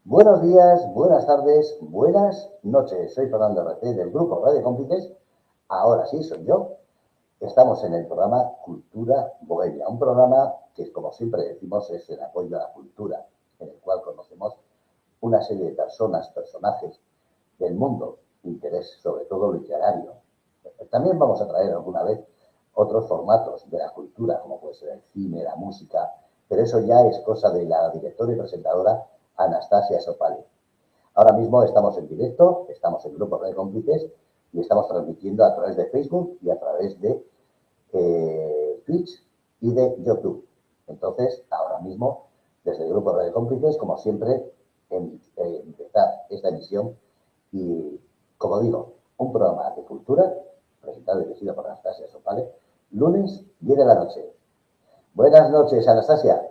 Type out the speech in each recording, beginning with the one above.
Buenos días, buenas tardes, buenas noches. Soy Fernando RT del grupo Radio Cómplices. Ahora sí, soy yo. Estamos en el programa Cultura Bohemia, un programa que, como siempre decimos, es el apoyo a la cultura, en el cual conocemos una serie de personajes del mundo, interés sobre todo literario. También vamos a traer alguna vez otros formatos de la cultura, como puede ser el cine, la música, pero eso ya es cosa de la directora y presentadora Anastasia Sopale. Ahora mismo estamos en directo, estamos en Grupo de Cómplices y estamos transmitiendo a través de Facebook y a través de Twitch y de YouTube. Entonces, ahora mismo, desde el Grupo de Cómplices, como siempre, empezar esta emisión y, como digo, un programa de cultura presentado y dirigido por Anastasia Sopale, lunes 10 de la noche. Buenas noches, Anastasia.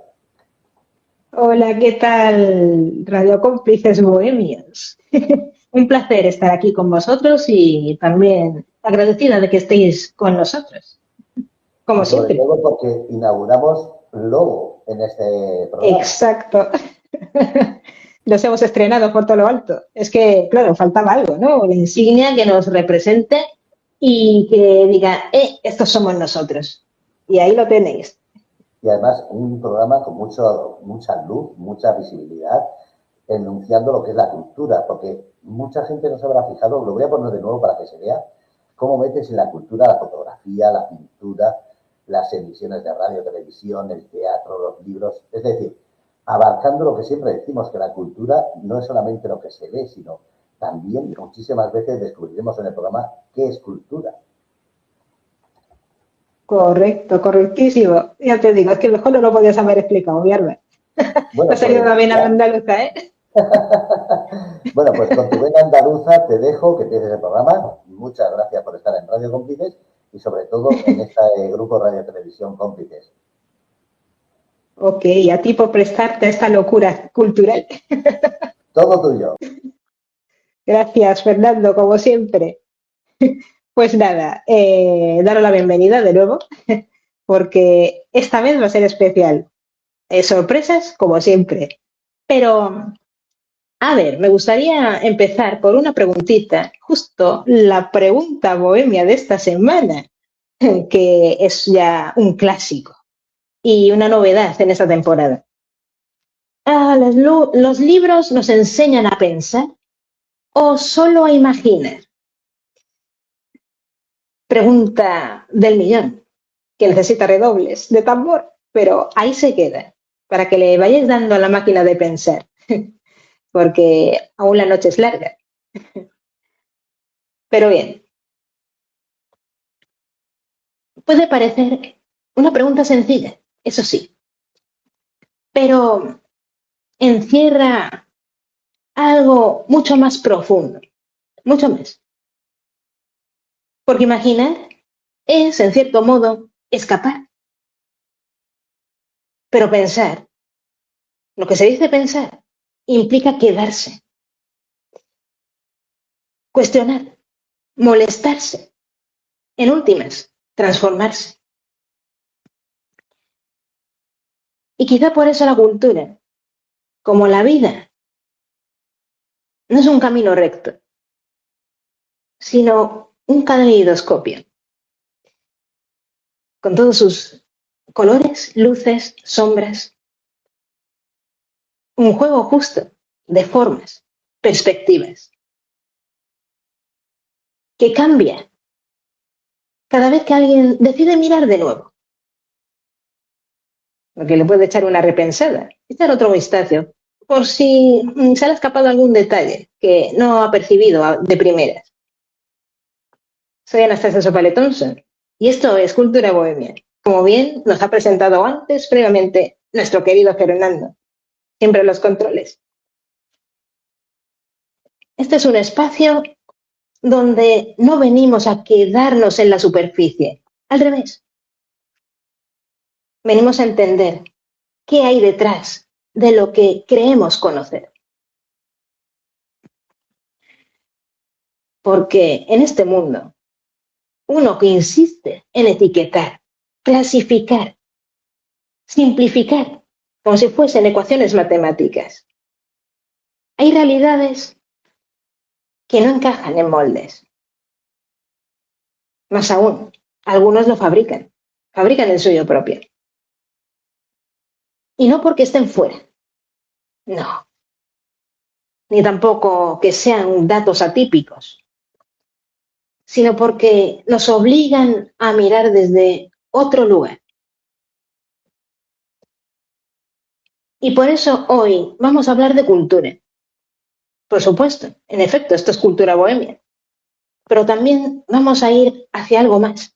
Hola, ¿qué tal, Radio Cómplices Bohemios? Un placer estar aquí con vosotros y también agradecida de que estéis con nosotros, Y como sobre siempre. todo porque inauguramos logo en este programa. Exacto. Nos hemos estrenado por todo lo alto. Es que, claro, faltaba algo, ¿no? La insignia que nos represente y que diga, estos somos nosotros. Y ahí lo tenéis. Y además un programa con mucha luz, mucha visibilidad, enunciando lo que es la cultura, porque mucha gente no se habrá fijado, lo voy a poner de nuevo para que se vea, cómo metes en la cultura la fotografía, la pintura, las emisiones de radio, televisión, el teatro, los libros, es decir, abarcando lo que siempre decimos, que la cultura no es solamente lo que se ve, sino también muchísimas veces descubriremos en el programa qué es cultura. Correcto, correctísimo. Ya te digo, es que mejor no lo podías haber explicado, Viernes. Te ha Bueno, salido pues una vena ya. andaluza, ¿eh? Bueno, pues con tu vena andaluza te dejo que empieces el programa. Muchas gracias por estar en Radio Cómplices y sobre todo en este grupo Radio Televisión Cómplices. Ok, a ti por prestarte a esta locura cultural. Todo tuyo. Gracias, Fernando, como siempre. Pues nada, daros la bienvenida de nuevo, porque esta vez va a ser especial. Sorpresas, como siempre. Pero, a ver, me gustaría empezar por una preguntita, justo la pregunta bohemia de esta semana, que es ya un clásico y una novedad en esta temporada. ¿Los libros nos enseñan a pensar o solo a imaginar? Pregunta del millón, que necesita redobles de tambor, pero ahí se queda, para que le vayáis dando a la máquina de pensar, porque aún la noche es larga. Pero bien, puede parecer una pregunta sencilla, eso sí, pero encierra algo mucho más profundo, mucho más. Porque imaginar es, en cierto modo, escapar, pero pensar, lo que se dice pensar, implica quedarse, cuestionar, molestarse, en últimas, transformarse. Y quizá por eso la cultura, como la vida, no es un camino recto, sino un caleidoscopio, con todos sus colores, luces, sombras, un juego justo de formas, perspectivas, que cambia cada vez que alguien decide mirar de nuevo, porque le puede echar una repensada, echar otro vistazo, por si se le ha escapado algún detalle que no ha percibido de primeras. Soy Anastasia Sopale Thompson y esto es Cultura Bohemia. Como bien nos ha presentado antes, previamente, nuestro querido Fernando, siempre en los controles. Este es un espacio donde no venimos a quedarnos en la superficie, al revés. Venimos a entender qué hay detrás de lo que creemos conocer. Porque en este mundo, uno que insiste en etiquetar, clasificar, simplificar, como si fuesen ecuaciones matemáticas, Hay realidades que no encajan en moldes. Más aún, algunos lo fabrican el suyo propio. Y no porque estén fuera, no, ni tampoco que sean datos atípicos, sino porque nos obligan a mirar desde otro lugar. Y por eso hoy vamos a hablar de cultura. Por supuesto, en efecto, esto es cultura bohemia, pero también vamos a ir hacia algo más.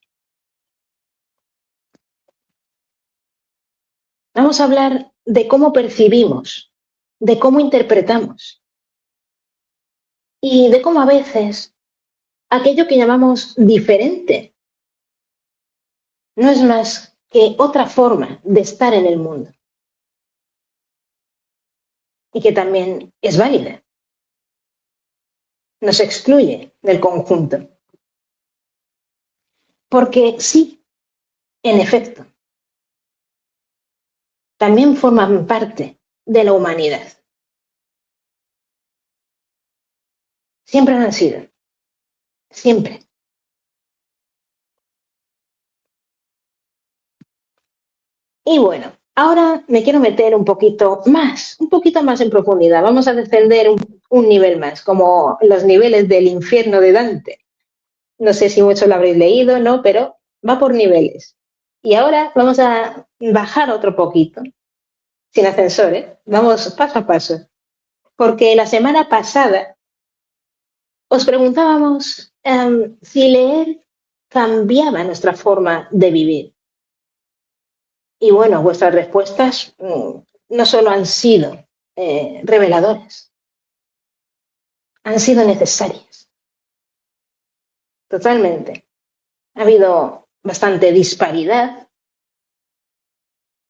Vamos a hablar de cómo percibimos, de cómo interpretamos y de cómo a veces aquello que llamamos diferente no es más que otra forma de estar en el mundo y que también es válida. Nos excluye del conjunto. Porque sí, en efecto, también forman parte de la humanidad. Siempre han sido. Siempre. Y bueno, ahora me quiero meter un poquito más en profundidad. Vamos a descender un nivel más, como los niveles del infierno de Dante. No sé si muchos lo habréis leído, ¿no? Pero va por niveles. Y ahora vamos a bajar otro poquito, sin ascensor, ¿eh? Vamos paso a paso. Porque la semana pasada os preguntábamos si leer cambiaba nuestra forma de vivir. Y bueno, vuestras respuestas no solo han sido reveladoras, han sido necesarias. Totalmente. Ha habido bastante disparidad,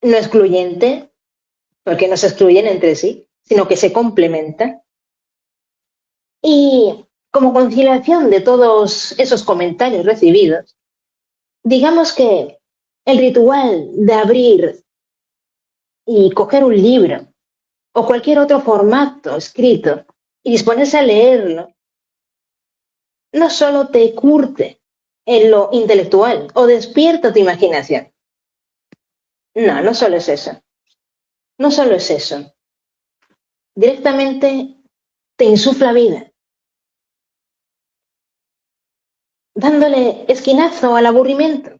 no excluyente, porque no se excluyen entre sí, sino que se complementan. Y como conciliación de todos esos comentarios recibidos, digamos que el ritual de abrir y coger un libro o cualquier otro formato escrito y disponerse a leerlo, no solo te curte en lo intelectual o despierta tu imaginación. No, no solo es eso. No solo es eso. Directamente te insufla vida, dándole esquinazo al aburrimiento,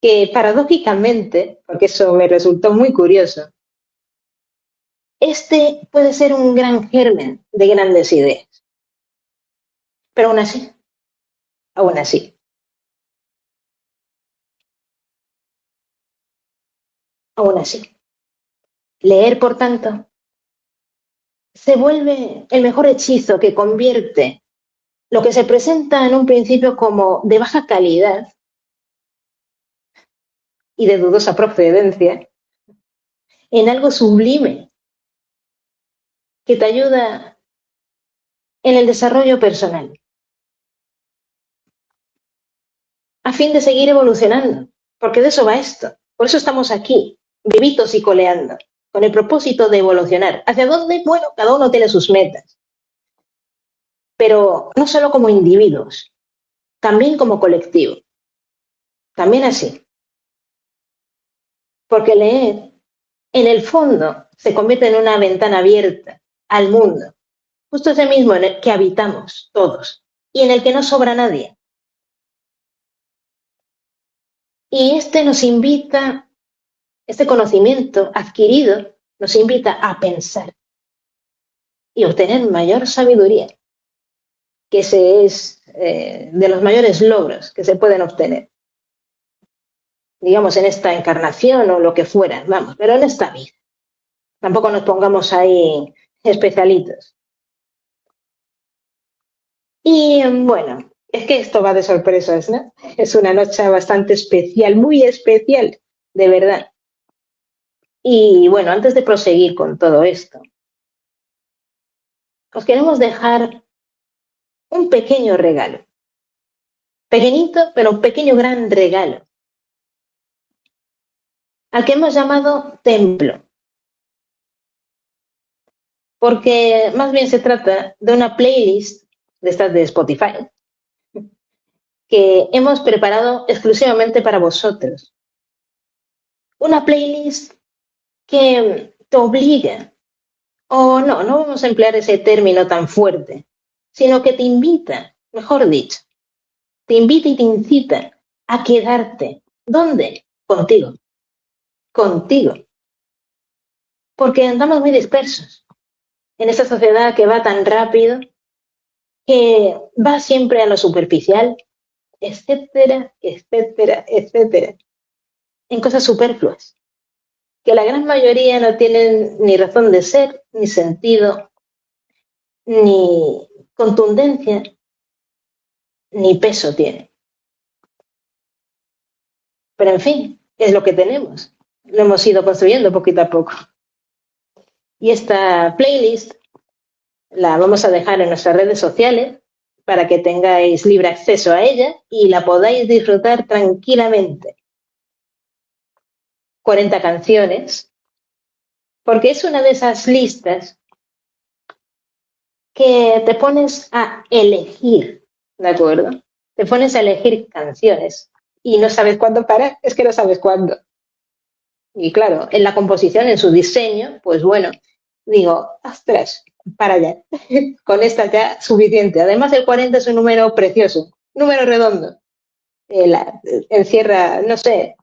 que paradójicamente, porque eso me resultó muy curioso, este puede ser un gran germen de grandes ideas. Pero aún así, aún así, leer, por tanto, se vuelve el mejor hechizo que convierte lo que se presenta en un principio como de baja calidad y de dudosa procedencia en algo sublime que te ayuda en el desarrollo personal, a fin de seguir evolucionando, porque de eso va esto. Por eso estamos aquí, vivitos y coleando, con el propósito de evolucionar. ¿Hacia dónde? Bueno, cada uno tiene sus metas, pero no solo como individuos, también como colectivo, también así. Porque leer, en el fondo, se convierte en una ventana abierta al mundo, justo ese mismo en el que habitamos todos y en el que no sobra nadie. Y este conocimiento adquirido nos invita a pensar y obtener mayor sabiduría, que ese es de los mayores logros que se pueden obtener, digamos, en esta encarnación o lo que fuera, vamos, pero en esta vida. Tampoco nos pongamos ahí especialitos. Y bueno, es que esto va de sorpresas, ¿no? Es una noche bastante especial, muy especial, de verdad. Y bueno, antes de proseguir con todo esto, os queremos dejar un pequeño regalo. Pequeñito, pero un pequeño gran regalo, al que hemos llamado templo. porque más bien se trata de una playlist de estas de Spotify que hemos preparado exclusivamente para vosotros. Una playlist que te obliga, o no vamos a emplear ese término tan fuerte, sino que te invita, mejor dicho, te invita y te incita a quedarte. ¿Dónde? Contigo. Contigo. Porque andamos muy dispersos en esta sociedad que va tan rápido, que va siempre a lo superficial, etcétera, etcétera, etcétera, en cosas superfluas, que la gran mayoría no tienen ni razón de ser, ni sentido, ni contundencia, ni peso tienen. Pero en fin, es lo que tenemos. Lo hemos ido construyendo poquito a poco. Y esta playlist la vamos a dejar en nuestras redes sociales para que tengáis libre acceso a ella y la podáis disfrutar tranquilamente. 40 canciones, porque es una de esas listas que te pones a elegir, ¿de acuerdo? Te pones a elegir canciones y no sabes cuándo parar, es que no sabes cuándo. Y claro, en la composición, en su diseño, pues bueno, digo, ostras, para allá, con esta ya suficiente. Además, el 40 es un número precioso, número redondo. Encierra, no sé,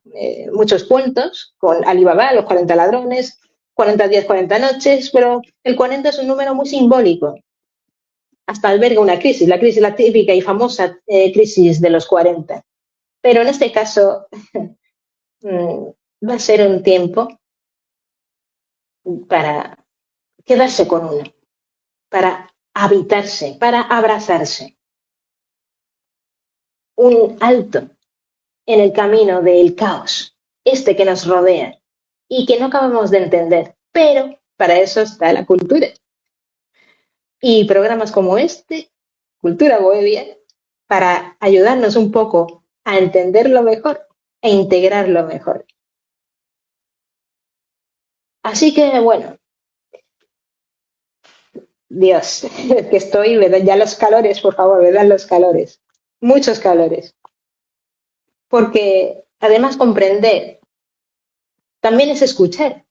muchos cuentos, con Alibaba, los 40 ladrones, 40 días, 40 noches, pero el 40 es un número muy simbólico. Hasta alberga una crisis, la típica y famosa crisis de los 40. Pero en este caso va a ser un tiempo para quedarse con uno, para habitarse, para abrazarse. Un alto en el camino del caos, este que nos rodea y que no acabamos de entender, pero para eso está la cultura. Y programas como este, Cultura Bohemia, para ayudarnos un poco a entenderlo mejor e integrarlo mejor. Así que, bueno, Dios, es que estoy, ¿verdad? Ya los calores, por favor, ¿verdad? Los calores. Muchos calores. Porque además comprender también es escuchar.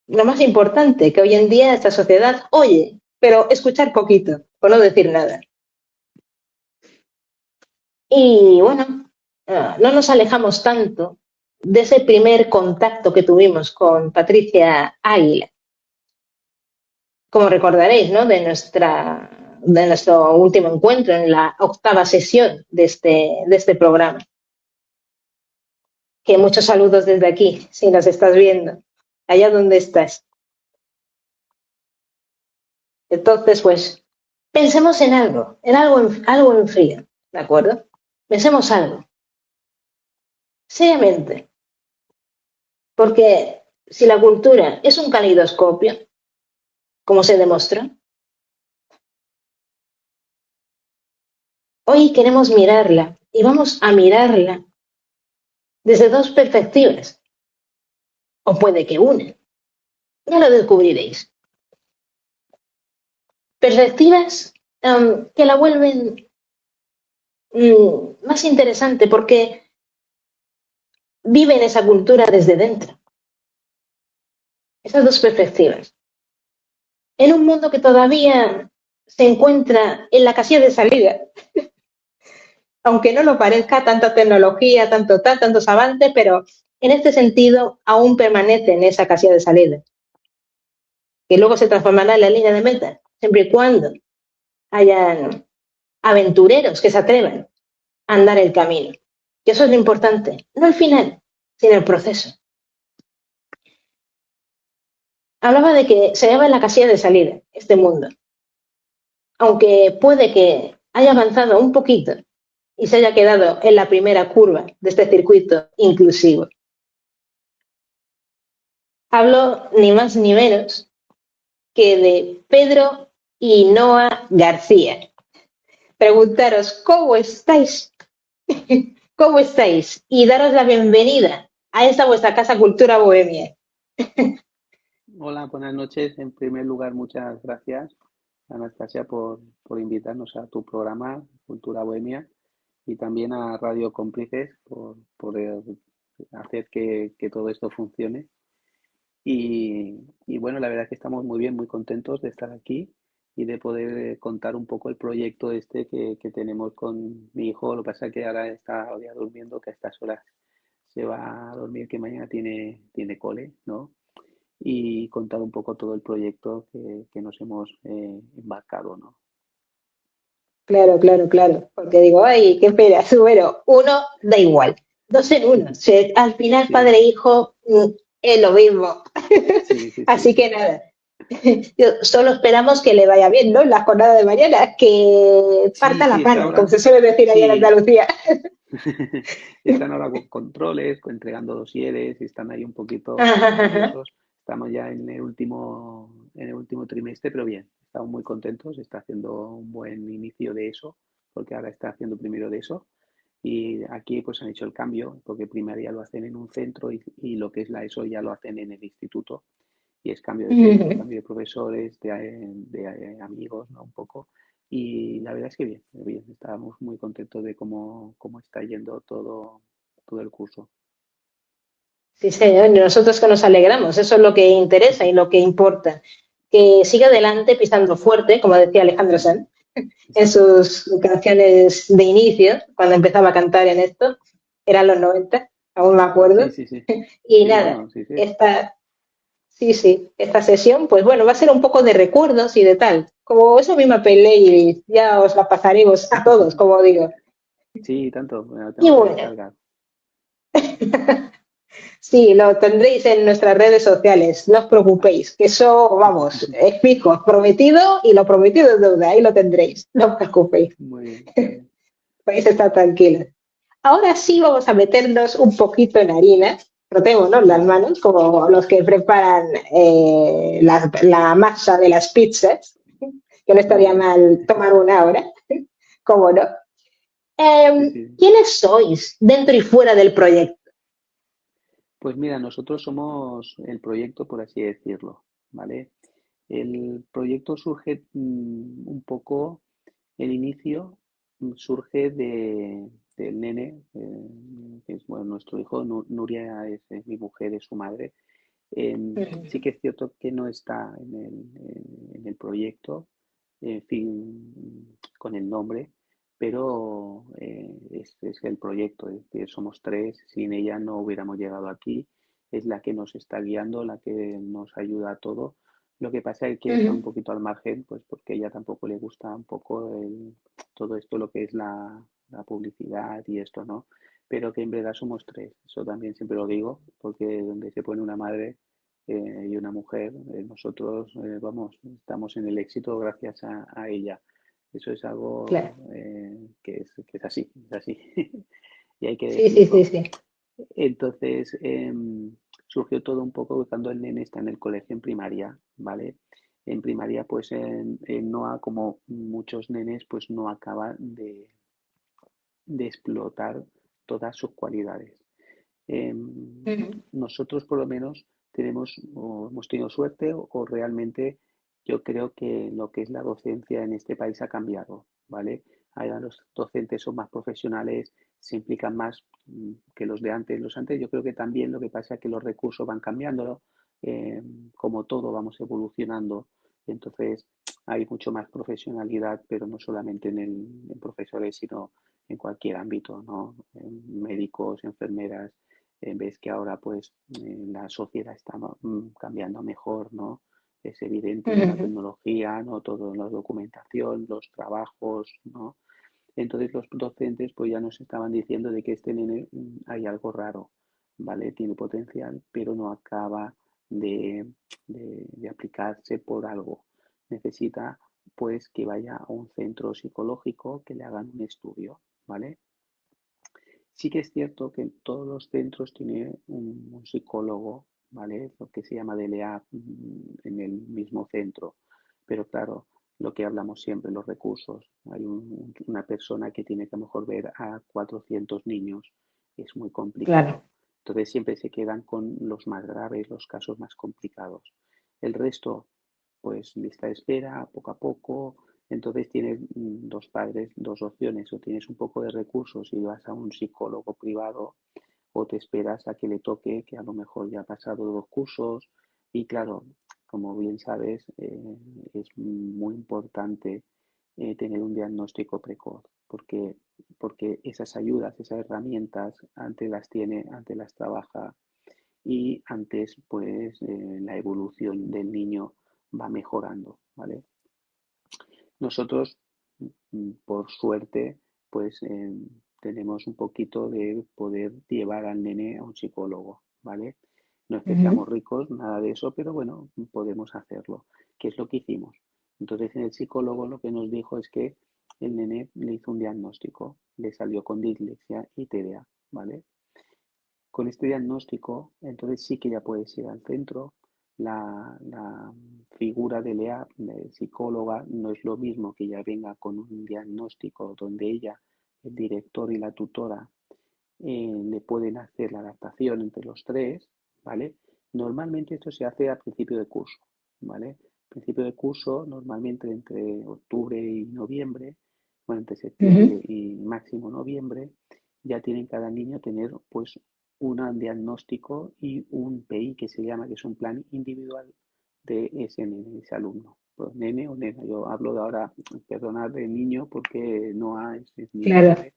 Lo más importante que hoy en día esta sociedad oye, pero escuchar poquito, por no decir nada. Y bueno, no nos alejamos tanto de ese primer contacto que tuvimos con Patricia Águila. Como recordaréis, ¿no? De nuestro último encuentro en la 8ª sesión de este programa. Que muchos saludos desde aquí, si nos estás viendo, allá donde estás. Entonces, pues, pensemos en algo en frío, ¿de acuerdo? Pensemos algo, seriamente, porque si la cultura es un caleidoscopio, como se demostró, hoy queremos mirarla y vamos a mirarla desde dos perspectivas, o puede que una, ya lo descubriréis. Perspectivas que la vuelven más interesante porque viven esa cultura desde dentro. Esas dos perspectivas. En un mundo que todavía se encuentra en la casilla de salida, aunque no lo parezca, tanta tecnología, tantos avances, pero en este sentido aún permanece en esa casilla de salida, que luego se transformará en la línea de meta, siempre y cuando hayan aventureros que se atrevan a andar el camino. Y eso es lo importante, no el final, sino el proceso. Hablaba de que se halla en la casilla de salida, este mundo. Aunque puede que haya avanzado un poquito y se haya quedado en la primera curva de este circuito inclusivo. Hablo ni más ni menos que de Pedro y Noa García. Preguntaros, ¿cómo estáis? ¿Cómo estáis? Y daros la bienvenida a esta vuestra casa Cultura Bohemia. Hola, buenas noches. En primer lugar, muchas gracias, Anastasia, por invitarnos a tu programa Cultura Bohemia y también a Radio Cómplices por hacer que todo esto funcione. Y bueno, la verdad es que estamos muy bien, muy contentos de estar aquí y de poder contar un poco el proyecto este que tenemos con mi hijo. Lo que pasa es que ahora está ya durmiendo, que a estas horas se va a dormir, que mañana tiene cole, ¿no? Y contar un poco todo el proyecto que nos hemos embarcado, ¿no? Claro, claro, claro. Porque digo, ay, qué pena, bueno, uno da igual. Dos en uno. Al final, padre Sí, e hijo es lo mismo. sí, sí, Así sí. que nada, solo esperamos que le vaya bien, ¿no? La jornada de mañana, que Sí, parta sí, la está pana, como ahora. se suele decir allá en Sí, Andalucía. están ahora con controles, entregando dosieres y están ahí un poquito nerviosos. Estamos ya en el último trimestre, pero bien, estamos muy contentos. Está haciendo un buen inicio de eso, porque ahora está haciendo primero de eso. Y aquí pues han hecho el cambio, porque primaria lo hacen en un centro y lo que es la ESO ya lo hacen en el instituto. Y es cambio de centro, cambio de profesores, de amigos, ¿no? Un poco. Y la verdad es que bien, bien, estábamos muy contentos de cómo está yendo todo el curso. Sí, señor, y nosotros que nos alegramos, eso es lo que interesa y lo que importa. Que siga adelante pisando fuerte, como decía Alejandro Sanz en Exacto. sus canciones de inicio, cuando empezaba a cantar en esto, eran los 90, aún me Sí, acuerdo. sí, sí. Y Sí, nada, bueno, sí, sí. esta, sí, sí, esta sesión, pues bueno, va a ser un poco de recuerdos y de tal. Como esa misma playlist, ya os la pasaremos a todos, como digo. Sí, tanto, me la Y tengo que bueno, descargar. sí, lo tendréis en nuestras redes sociales, no os preocupéis, que eso, vamos, es fijo, prometido y lo prometido es deuda, ahí lo tendréis, no os preocupéis, Muy bien, muy bien. podéis estar tranquilos. Ahora sí vamos a meternos un poquito en harina, frotémonos las Ujú. manos como los que preparan la masa de las pizzas, que no Muy estaría bien. mal tomar una ahora, cómo no. Sí, sí. ¿Quiénes sois dentro y fuera del proyecto? Pues mira, nosotros somos el proyecto, por así decirlo, ¿vale? El proyecto surge un poco, el inicio surge del nene, que es bueno, nuestro hijo, Nuria es mi mujer, es su madre. Sí que es cierto que no está en el proyecto, en fin, con el nombre, pero es el proyecto, es decir, somos tres, sin ella no hubiéramos llegado aquí, es la que nos está guiando, la que nos ayuda a todo. Lo que pasa es que quiere estar un poquito al margen, pues porque a ella tampoco le gusta un poco todo esto, lo que es la publicidad y esto, ¿no? Pero que en verdad somos tres, eso también siempre lo digo, porque donde se pone una madre y una mujer, nosotros, vamos, estamos en el éxito gracias a ella. Eso es Claro. algo que es así, es así. Y hay que Sí, sí, sí, decirlo. sí. Entonces, surgió todo un poco cuando el nene está en el colegio en primaria, ¿vale? En primaria, pues en Noa, como muchos nenes, pues no acaban de explotar todas sus cualidades. Nosotros por lo menos tenemos o hemos tenido suerte o realmente yo creo que lo que es la docencia en este país ha cambiado, ¿vale? Ahora los docentes son más profesionales, se implican más que los de antes. Los antes yo creo que también lo que pasa es que los recursos van cambiando, eh, como todo vamos evolucionando, entonces hay mucho más profesionalidad, pero no solamente en profesores, sino en cualquier ámbito, ¿no? En médicos, enfermeras, ves que ahora pues la sociedad está cambiando mejor, ¿no? Es evidente con la tecnología, ¿no? Todo la documentación, los trabajos, ¿no? Entonces los docentes pues ya nos estaban diciendo de que este nene hay algo raro, ¿vale? Tiene potencial, pero no acaba de, de aplicarse por algo. Necesita pues que vaya a un centro psicológico, que le hagan un estudio, ¿vale? Sí que es cierto que todos los centros tienen un psicólogo, ¿vale? Lo que se llama DLA en el mismo centro. Pero claro, lo que hablamos siempre, los recursos. Hay una persona que tiene que a lo mejor ver a 400 niños. Es muy Claro. complicado. Entonces siempre se quedan con los más graves, los casos más complicados. El resto, pues lista de espera, poco a poco. Entonces tienes dos padres, dos opciones, o tienes un poco de recursos y vas a un psicólogo privado, o te esperas a que le toque, que a lo mejor ya ha pasado 2 cursos. Y claro, como bien sabes, es muy importante tener un diagnóstico precoz, porque esas ayudas, esas herramientas, antes las tiene, antes las trabaja, y antes pues la evolución del niño va mejorando, ¿vale? Nosotros, por suerte, pues tenemos un poquito de poder llevar al nene a un psicólogo, ¿vale? No es que Ujú. seamos ricos, nada de eso, pero bueno, podemos hacerlo. ¿Qué es lo que hicimos? Entonces, en el psicólogo lo que nos dijo es que el nene le hizo un diagnóstico, le salió con dislexia y TDA, ¿vale? Con este diagnóstico, entonces sí que ya puedes ir al centro. La figura de EAP, de psicóloga, no es lo mismo que ya venga con un diagnóstico donde ella, el director y la tutora, le pueden hacer la adaptación entre los tres, ¿vale? Normalmente esto se hace a principio de curso, ¿vale? Principio de curso, normalmente entre octubre y noviembre, bueno, entre septiembre Ujú. y máximo noviembre, ya tienen cada niño tener pues un diagnóstico y un PI que se llama, que es un plan individual de ese nene, ese alumno. Pues nene o nena, yo hablo de ahora, perdonad de niño porque no es niño, Claro, ¿vale?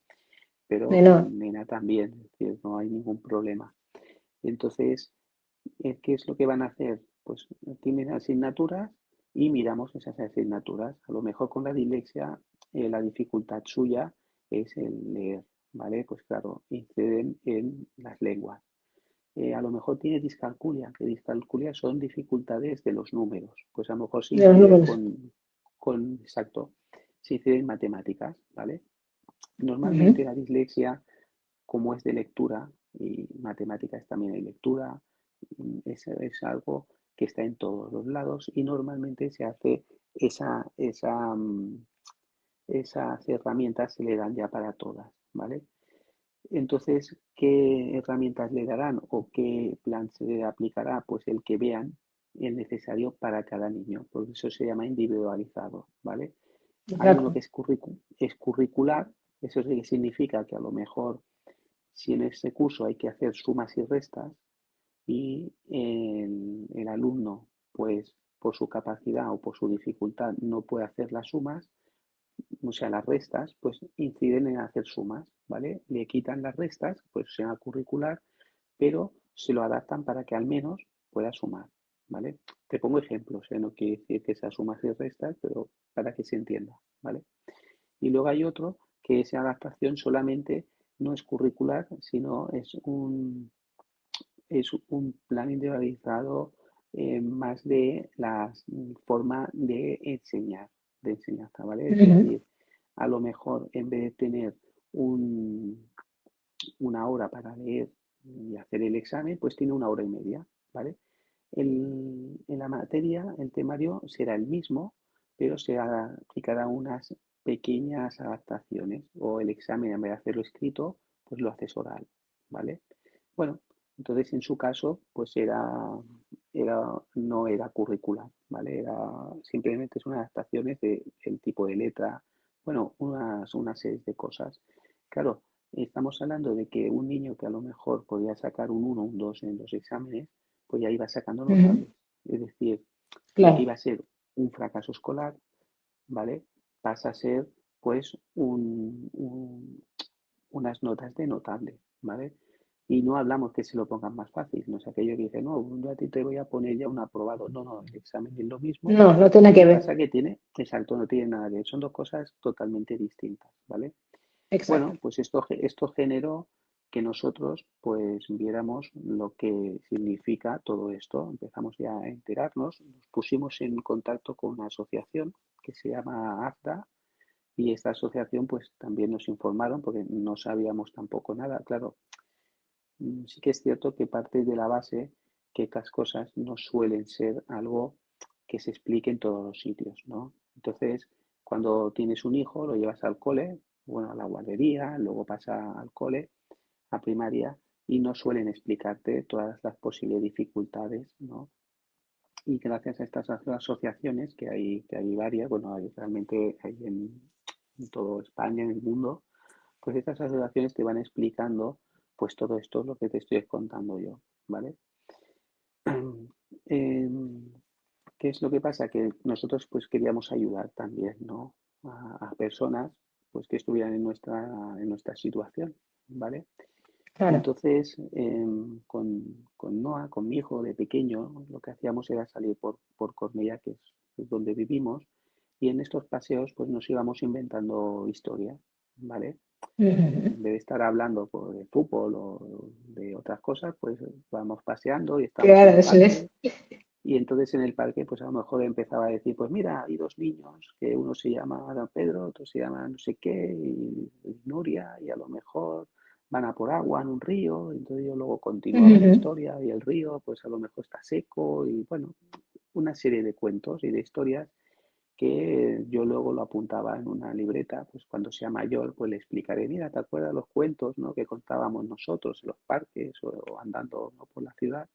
Pero bueno, nena también, es decir, no hay ningún problema. Entonces, ¿qué es lo que van a hacer? Pues tienen asignaturas y miramos esas asignaturas. A lo mejor con la dislexia, la dificultad suya es el leer, ¿vale? Pues claro, inciden en las lenguas. A lo mejor tiene discalculia, que discalculia son dificultades de los números. Pues a lo mejor se de los incide números. exacto, se incide en matemáticas, ¿vale? Normalmente Ujú. la dislexia, como es de lectura, y matemáticas también hay lectura, es algo que está en todos los lados, y normalmente se hace esas herramientas se le dan ya para todas, ¿vale? Entonces, ¿qué herramientas le darán o qué plan se le aplicará? Pues el que vean el necesario para cada niño, porque eso se llama individualizado, ¿vale? Hay uno Exacto. que es curricular, eso sí que significa que a lo mejor si en ese curso hay que hacer sumas y restas y el alumno, pues por su capacidad o por su dificultad no puede hacer las sumas, o sea, las restas, pues inciden en hacer sumas, ¿vale? Le quitan las restas, pues sea curricular, pero se lo adaptan para que al menos pueda sumar, ¿vale? Te pongo ejemplos, ¿eh? No quiere decir que sea sumas y restas, pero para que se entienda, ¿vale? Y luego hay otro que esa adaptación solamente no es curricular, sino es un plan individualizado, más de la forma de enseñanza, ¿vale? Es Ujú. decir, a lo mejor en vez de tener una hora para leer y hacer el examen, pues tiene 1 hora y media, ¿vale? En la materia, el temario será el mismo, pero se aplicará unas pequeñas adaptaciones, o el examen en vez de hacerlo escrito, pues lo haces oral, ¿vale? Bueno, entonces en su caso, pues no era curricular, ¿vale? Simplemente son adaptaciones del tipo de letra, bueno, unas series de cosas. Claro, estamos hablando de que un niño que a lo mejor podía sacar un 1, un 2 en los exámenes, pues ya iba sacando Ujú. notables. Es decir, lo que Claro. iba a ser un fracaso escolar, ¿vale? Pasa a ser pues unas notas de notable, ¿vale? Y no hablamos que se lo pongan más fácil, no es aquello que dice, no, yo a ti te voy a poner ya un aprobado. No, no, el examen es lo mismo. No, no tiene Lo que que ver. pasa que tiene, exacto, no tiene nada que ver, son dos cosas totalmente distintas, ¿vale? Exacto. Bueno, pues esto generó que nosotros pues viéramos lo que significa todo esto. Empezamos ya a enterarnos, nos pusimos en contacto con una asociación que se llama AFDA, y esta asociación pues también nos informaron porque no sabíamos tampoco nada. Claro, sí que es cierto que parte de la base que estas cosas no suelen ser algo que se explique en todos los sitios, ¿no? Entonces, cuando tienes un hijo, lo llevas al cole, bueno, a la guardería, luego pasa al cole, a primaria, y no suelen explicarte todas las posibles dificultades, ¿no? y gracias a estas asociaciones, que hay varias, bueno, realmente hay en toda España, en el mundo, pues estas asociaciones te van explicando pues todo esto es lo que te estoy contando yo, ¿vale? Em, ¿Qué es lo que pasa? Que nosotros pues queríamos ayudar también, ¿no? A personas pues que estuvieran en nuestra situación, ¿vale? Claro. Entonces, con Noah, con mi hijo de pequeño, lo que hacíamos era salir por Cornellá, es donde vivimos, y en estos paseos pues nos íbamos inventando historias, ¿vale? Ujú. En vez de estar hablando pues, de fútbol o de otras cosas, pues vamos paseando y estamos en Claro, un eso es. parque y entonces en el parque pues a lo mejor empezaba a decir, pues mira, hay dos niños, que uno se llama Don Pedro, otro se llama no sé qué, y Nuria, y a lo mejor van a por agua en un río, entonces yo luego continuaba la Ujú. historia y el río pues a lo mejor está seco y bueno, una serie de cuentos y de historias que yo luego lo apuntaba en una libreta, pues cuando sea mayor, pues le explicaré, mira, ¿te acuerdas los cuentos, ¿no? que contábamos nosotros en los parques o andando, ¿no? por la ciudad?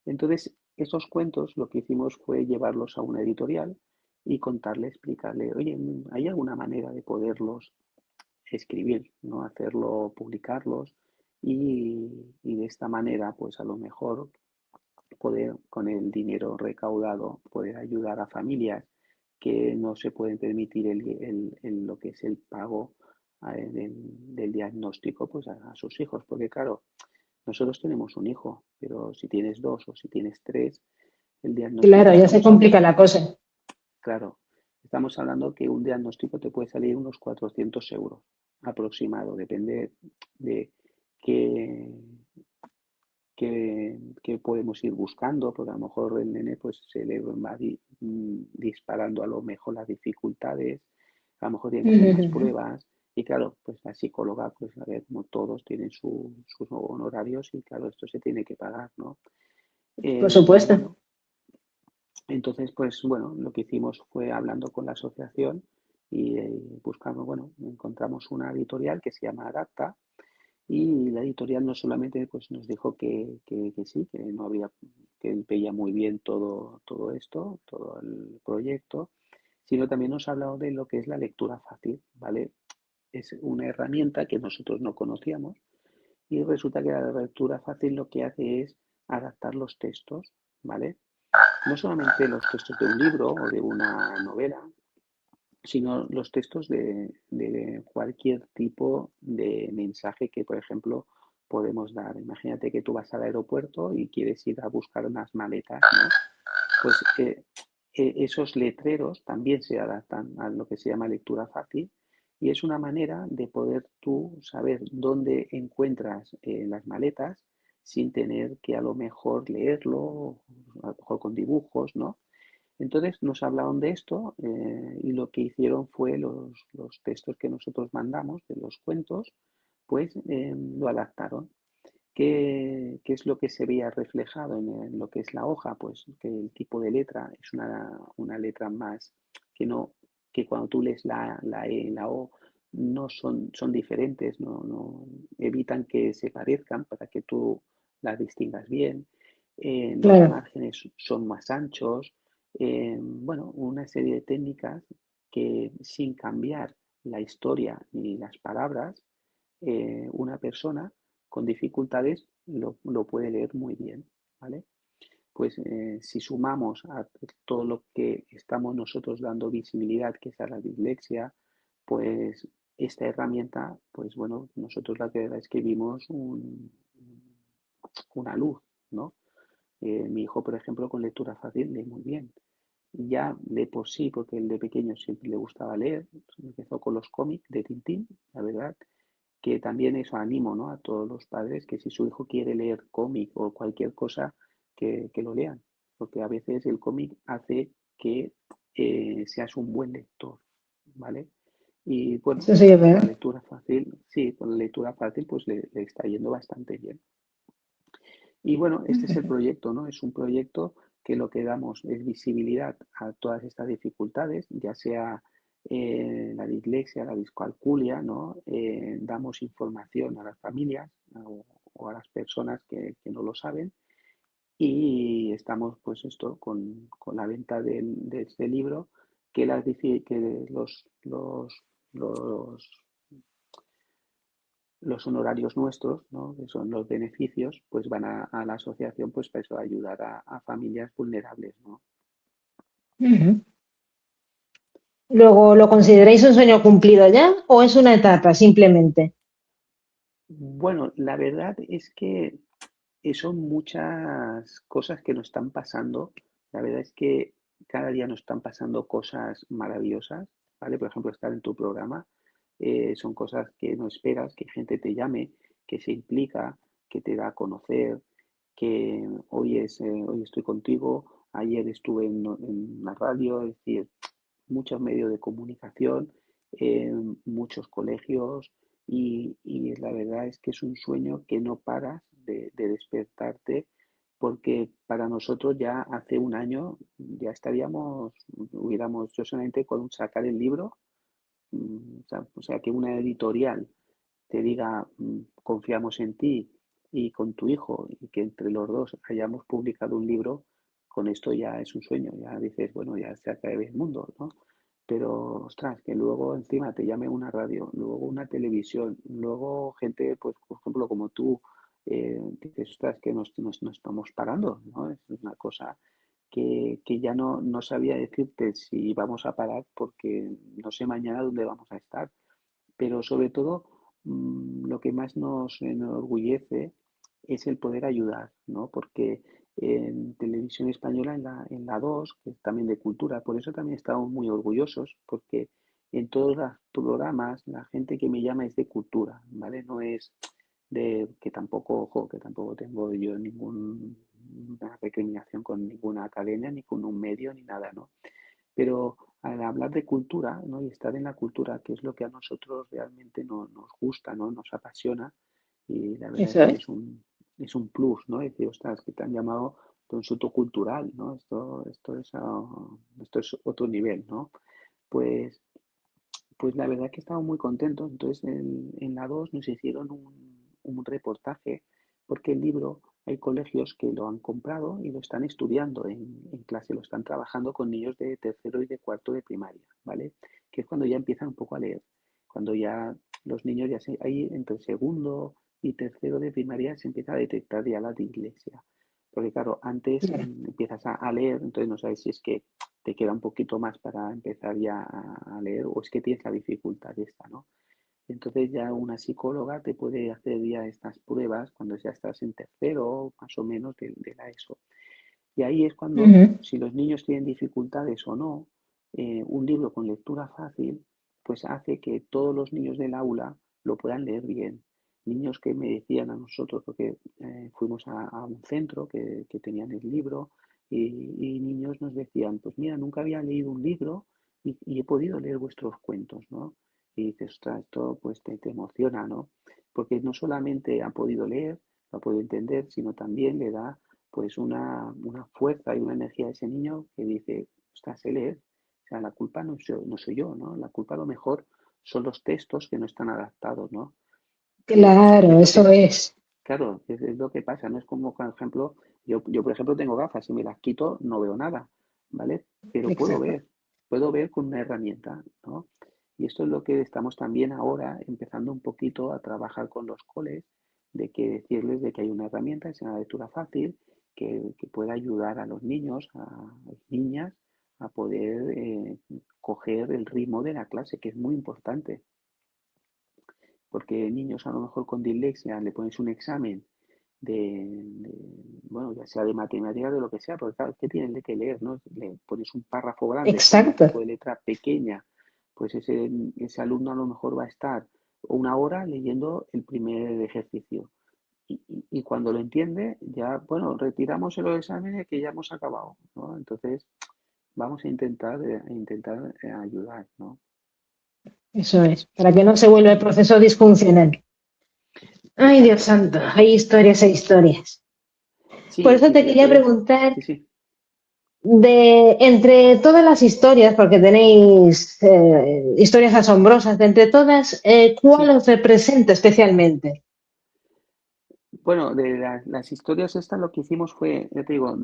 Entonces, esos cuentos lo que hicimos fue llevarlos a una editorial y contarle, explicarle, oye, ¿hay alguna manera de poderlos escribir, ¿no? Hacerlo, publicarlos y de esta manera, pues a lo mejor poder, con el dinero recaudado, poder ayudar a familias que no se pueden permitir lo que es el pago del diagnóstico pues a sus hijos. Porque claro, nosotros tenemos un hijo, pero si tienes dos o si tienes tres, el diagnóstico Claro, ya se estamos complica hablando, la cosa. claro, estamos hablando que un diagnóstico te puede salir unos 400 euros aproximado, depende de qué, que podemos ir buscando, porque a lo mejor el nene pues se le va disparando a lo mejor las dificultades, a lo mejor tienen que hacer más Ujú. pruebas y claro, pues la psicóloga, pues a ver, como todos tienen sus honorarios y claro, esto se tiene que pagar, ¿no? Por supuesto. Bueno, entonces pues bueno, lo que hicimos fue hablando con la asociación y buscamos, bueno, encontramos una editorial que se llama Adapta y la editorial no solamente pues, nos dijo que sí, que no había, que veía muy bien todo esto, todo el proyecto, sino también nos ha hablado de lo que es la lectura fácil, ¿vale? Es una herramienta que nosotros no conocíamos y resulta que la lectura fácil lo que hace es adaptar los textos, ¿vale? No solamente los textos de un libro o de una novela, sino los textos de cualquier tipo de mensaje que, por ejemplo, podemos dar. Imagínate que tú vas al aeropuerto y quieres ir a buscar unas maletas, ¿no? Pues esos letreros también se adaptan a lo que se llama lectura fácil y es una manera de poder tú saber dónde encuentras las maletas sin tener que a lo mejor leerlo, a lo mejor con dibujos, ¿no? Entonces nos hablaron de esto y lo que hicieron fue los textos que nosotros mandamos de los cuentos, pues lo adaptaron. ¿Qué es lo que se veía reflejado en lo que es la hoja? Pues que el tipo de letra es una letra más que no, que cuando tú lees la E y la O no son diferentes, no evitan que se parezcan para que tú las distingas bien. Los Claro. márgenes son más anchos. Bueno, una serie de técnicas que sin cambiar la historia ni las palabras, una persona con dificultades lo puede leer muy bien, ¿vale? Pues si sumamos a todo lo que estamos nosotros dando visibilidad, que es a la dislexia, pues esta herramienta, pues bueno, nosotros la escribimos una luz, ¿no? Mi hijo, por ejemplo, con lectura fácil lee muy bien. Ya de por sí, porque el de pequeño siempre le gustaba leer, empezó con los cómics de Tintín, la verdad, que también eso animo, ¿no? A todos los padres que si su hijo quiere leer cómic o cualquier cosa, que lo lean, porque a veces el cómic hace que seas un buen lector, ¿vale? Y bueno, Eso sí es con la verdad. lectura fácil, sí, con la lectura fácil pues le está yendo bastante bien. Y bueno, este es el proyecto, ¿no? Es un proyecto que lo que damos es visibilidad a todas estas dificultades, ya sea la dislexia, la discalculia, ¿no? Damos información a las familias o a las personas que no lo saben y estamos pues esto con la venta de este libro que, que los, los honorarios nuestros, ¿no? Que son los beneficios, pues van a la asociación pues para eso, ayudar a familias vulnerables, ¿no? Ujú. Luego, ¿lo consideráis un sueño cumplido ya o es una etapa simplemente? Bueno, la verdad es que son muchas cosas que nos están pasando. La verdad es que cada día nos están pasando cosas maravillosas, ¿vale? Por ejemplo, estar en tu programa son cosas que no esperas, que gente te llame, que se implica, que te da a conocer, que hoy estoy contigo, ayer estuve en la radio, es decir, muchos medios de comunicación, muchos colegios y la verdad es que es un sueño que no paras de despertarte porque para nosotros ya hace un año ya hubiéramos, yo solamente con sacar el libro, o sea, que una editorial te diga confiamos en ti y con tu hijo y que entre los dos hayamos publicado un libro, con esto ya es un sueño, ya dices, bueno, ya se acaba el mundo, ¿no? Pero, ostras, que luego encima te llame una radio, luego una televisión, luego gente, pues, por ejemplo, como tú, dices, ostras, que nos estamos parando, ¿no? Es una cosa que ya no sabía decirte si vamos a parar porque no sé mañana dónde vamos a estar, pero sobre todo lo que más nos enorgullece es el poder ayudar, ¿no? Porque en Televisión Española, en la 2 que es también de cultura, por eso también estamos muy orgullosos, porque en todos los programas la gente que me llama es de cultura, ¿vale? No es de que tampoco, ojo, que tampoco tengo yo ninguna recriminación con ninguna academia, ni con un medio, ni nada, ¿no? Pero al hablar de cultura, ¿no? Y estar en la cultura, que es lo que a nosotros realmente nos gusta, ¿no? Nos apasiona, y la verdad Eso es que es. es un plus, ¿no? Es decir, ostras, que te han llamado consulto cultural, ¿no? Esto es otro nivel, ¿no? Pues, pues la verdad que estamos muy contentos. Entonces, en la 2 nos hicieron un reportaje, porque el libro hay colegios que lo han comprado y lo están estudiando en clase, lo están trabajando con niños de tercero y de cuarto de primaria, ¿vale? Que es cuando ya empiezan un poco a leer, cuando ya los niños ahí entre segundo y tercero de primaria se empieza a detectar ya la dislexia. Porque claro, antes Claro. empiezas a leer, entonces no sabes si es que te queda un poquito más para empezar ya a leer o es que tienes la dificultad esta, ¿no? Entonces ya una psicóloga te puede hacer ya estas pruebas cuando ya estás en tercero, más o menos, de la ESO. Y ahí es cuando, Ujú. si los niños tienen dificultades o no, un libro con lectura fácil, pues hace que todos los niños del aula lo puedan leer bien. Niños que me decían a nosotros, porque fuimos a un centro que tenían el libro, y niños nos decían, pues mira, nunca había leído un libro y he podido leer vuestros cuentos, ¿no? Y dices, ostras, esto pues te emociona, ¿no? Porque no solamente ha podido leer, lo ha podido entender, sino también le da pues una fuerza y una energía de ese niño que dice, ostras, sé leer. O sea, la culpa no soy yo, ¿no? La culpa a lo mejor son los textos que no están adaptados, ¿no? Claro, eso Entonces, es. claro, es lo que pasa, no es como, por ejemplo, yo por ejemplo tengo gafas y me las quito, no veo nada, ¿vale? Pero Exacto. puedo ver con una herramienta, ¿no? Y esto es lo que estamos también ahora empezando un poquito a trabajar con los coles, de que decirles de que hay una herramienta que se llama lectura fácil, que puede ayudar a los niños, a las niñas, a poder coger el ritmo de la clase, que es muy importante porque niños a lo mejor con dislexia le pones un examen bueno, ya sea de matemáticas, de lo que sea, porque claro, ¿qué tienen de que leer, no? Le pones un párrafo grande con un Exacto. tipo de letra pequeña, pues ese alumno a lo mejor va a estar una hora leyendo el primer ejercicio. Y cuando lo entiende, ya, bueno, retiramos los exámenes que ya hemos acabado, ¿no? Entonces, vamos a intentar ayudar, ¿no? Eso es. Para que no se vuelva el proceso disfuncional. Ay, Dios Exacto. santo, hay historias e historias. Por Sí, eso sí, te sí. quería Entonces, preguntar sí, sí. de entre todas las historias, porque tenéis historias asombrosas, de entre todas, ¿cuál Sí, os representa especialmente? Bueno, de las historias estas lo que hicimos fue, ya te digo,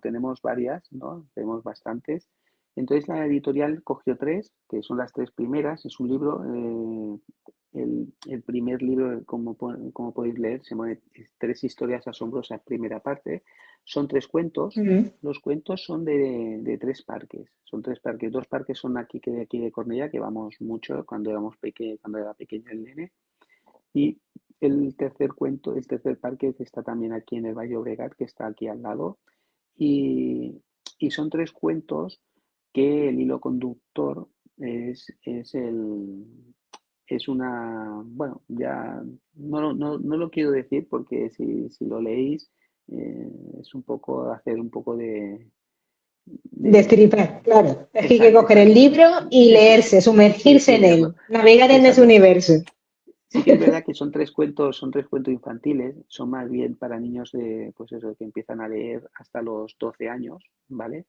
tenemos varias, ¿no? Tenemos bastantes. Entonces la editorial cogió tres, que son las tres primeras. Es un libro, el primer libro, como podéis leer, se llama Tres historias asombrosas, primera parte. Son tres cuentos. Ujú. Los cuentos son de tres parques. Son tres parques. Dos parques son aquí de Cornellá, que vamos mucho cuando era pequeño el nene. Y el tercer cuento, el tercer parque que está también aquí en el Valle Obregat, que está aquí al lado. Y, y son tres cuentos que el hilo conductor es una, bueno, ya no lo quiero decir porque si lo leéis es un poco hacer un poco de Destripar, claro. Es que hay que exacto, coger el exacto. libro y leerse, Y, sumergirse y en leerlo. él, navegar en ese Exacto. universo. Sí que es verdad que son tres cuentos infantiles, son más bien para niños pues eso, que empiezan a leer hasta los 12 años, ¿vale?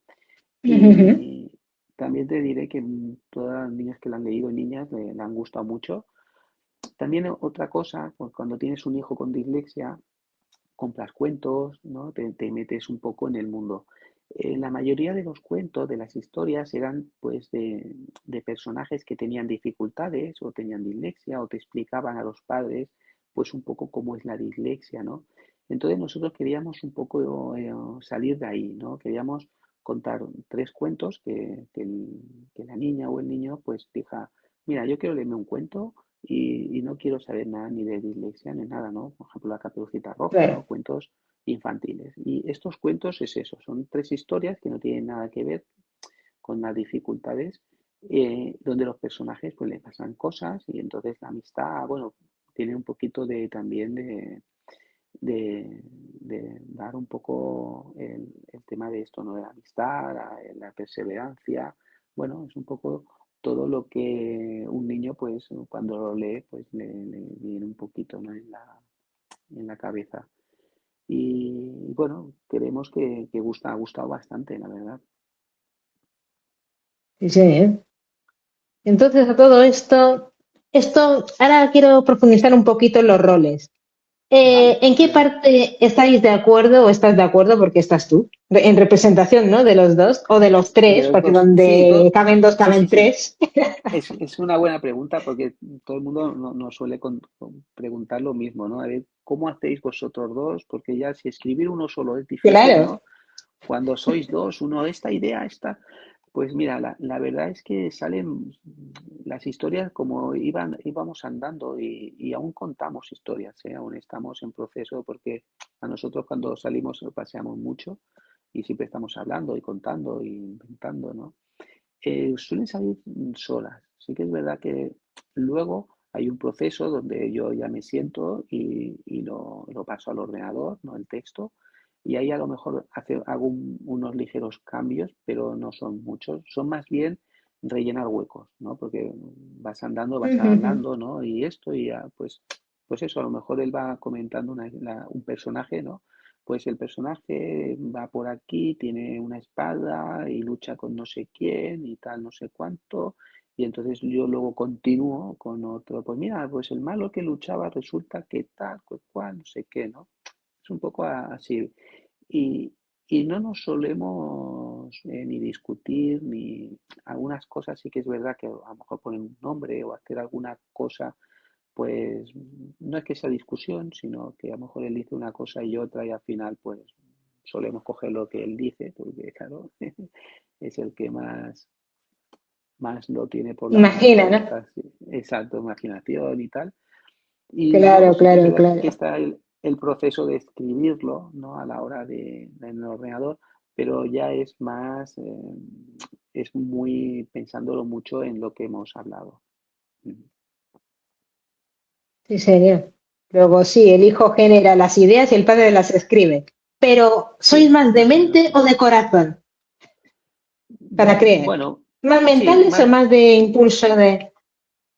Ujú. Y también te diré que todas las niñas que la han leído, niñas, le han gustado mucho. También otra cosa, pues cuando tienes un hijo con dislexia, compras cuentos, ¿no? Te metes un poco en el mundo. La mayoría de los cuentos, de las historias, eran pues de personajes que tenían dificultades o tenían dislexia o te explicaban a los padres pues un poco cómo es la dislexia, ¿no? Entonces nosotros queríamos un poco salir de ahí, ¿no? Queríamos contar tres cuentos que la niña o el niño pues diga, mira, yo quiero leerme un cuento y no quiero saber nada ni de dislexia ni nada, ¿no? Por ejemplo, La Caperucita Roja o Claro, cuentos infantiles. Y estos cuentos es eso, son tres historias que no tienen nada que ver con las dificultades, donde los personajes pues le pasan cosas y entonces la amistad, bueno, tiene un poquito de también de dar un poco el tema de esto, ¿no? De la amistad, la perseverancia, bueno, es un poco todo lo que un niño, pues, cuando lo lee, pues le viene un poquito, ¿no? En la cabeza. Y bueno, creemos que ha gustado bastante, la verdad. sí, sí, ¿eh? Entonces, a todo esto, ahora quiero profundizar un poquito en los roles. Vale, ¿En qué parte estáis de acuerdo o estás de acuerdo, porque estás tú, en representación, ¿no? De los dos o de los de tres, los porque dos. Sí, donde caben dos, sí, sí, caben sí. tres. Es una buena pregunta porque todo el mundo nos suele preguntar lo mismo, ¿no? A ver, ¿cómo hacéis vosotros dos? Porque ya si escribir uno solo es difícil, Claro, ¿no? Cuando sois dos, uno, esta idea, esta, pues mira, la verdad es que salen las historias como íbamos andando y aún contamos historias, ¿eh? Aún estamos en proceso porque a nosotros cuando salimos paseamos mucho y siempre estamos hablando y contando y inventando, ¿no? Suelen salir solas. Sí que es verdad que luego hay un proceso donde yo ya me siento y lo paso al ordenador, ¿no? El texto, y ahí a lo mejor hago unos ligeros cambios, pero no son muchos. Son más bien rellenar huecos, ¿no? Porque vas hablando, ¿no? Y esto, y ya, pues eso, a lo mejor él va comentando un personaje, ¿no? Pues el personaje va por aquí, tiene una espada y lucha con no sé quién y tal, no sé cuánto. Y entonces yo luego continúo con otro, pues mira, pues el malo que luchaba resulta que tal, que cual, no sé qué, ¿no? Es un poco así. Y, y no nos solemos ni discutir, ni algunas cosas sí que es verdad que a lo mejor poner un nombre o hacer alguna cosa pues no es que sea discusión, sino que a lo mejor él dice una cosa y otra y al final pues solemos coger lo que él dice, porque claro, es el que más lo tiene por la imagina, ¿no? cabeza, sí, exacto, imaginación y tal. Y luego Claro, sí que es claro, verdad que claro. está el proceso de escribirlo, ¿no? A la hora en el ordenador, pero ya es más, es muy pensándolo mucho en lo que hemos hablado. Sí, señor. Luego sí, el hijo genera las ideas y el padre las escribe. Pero, ¿sois Sí, más de más o menos mente sí. o de corazón para creer? Bueno, ¿Más sí, mentales o más de impulso de...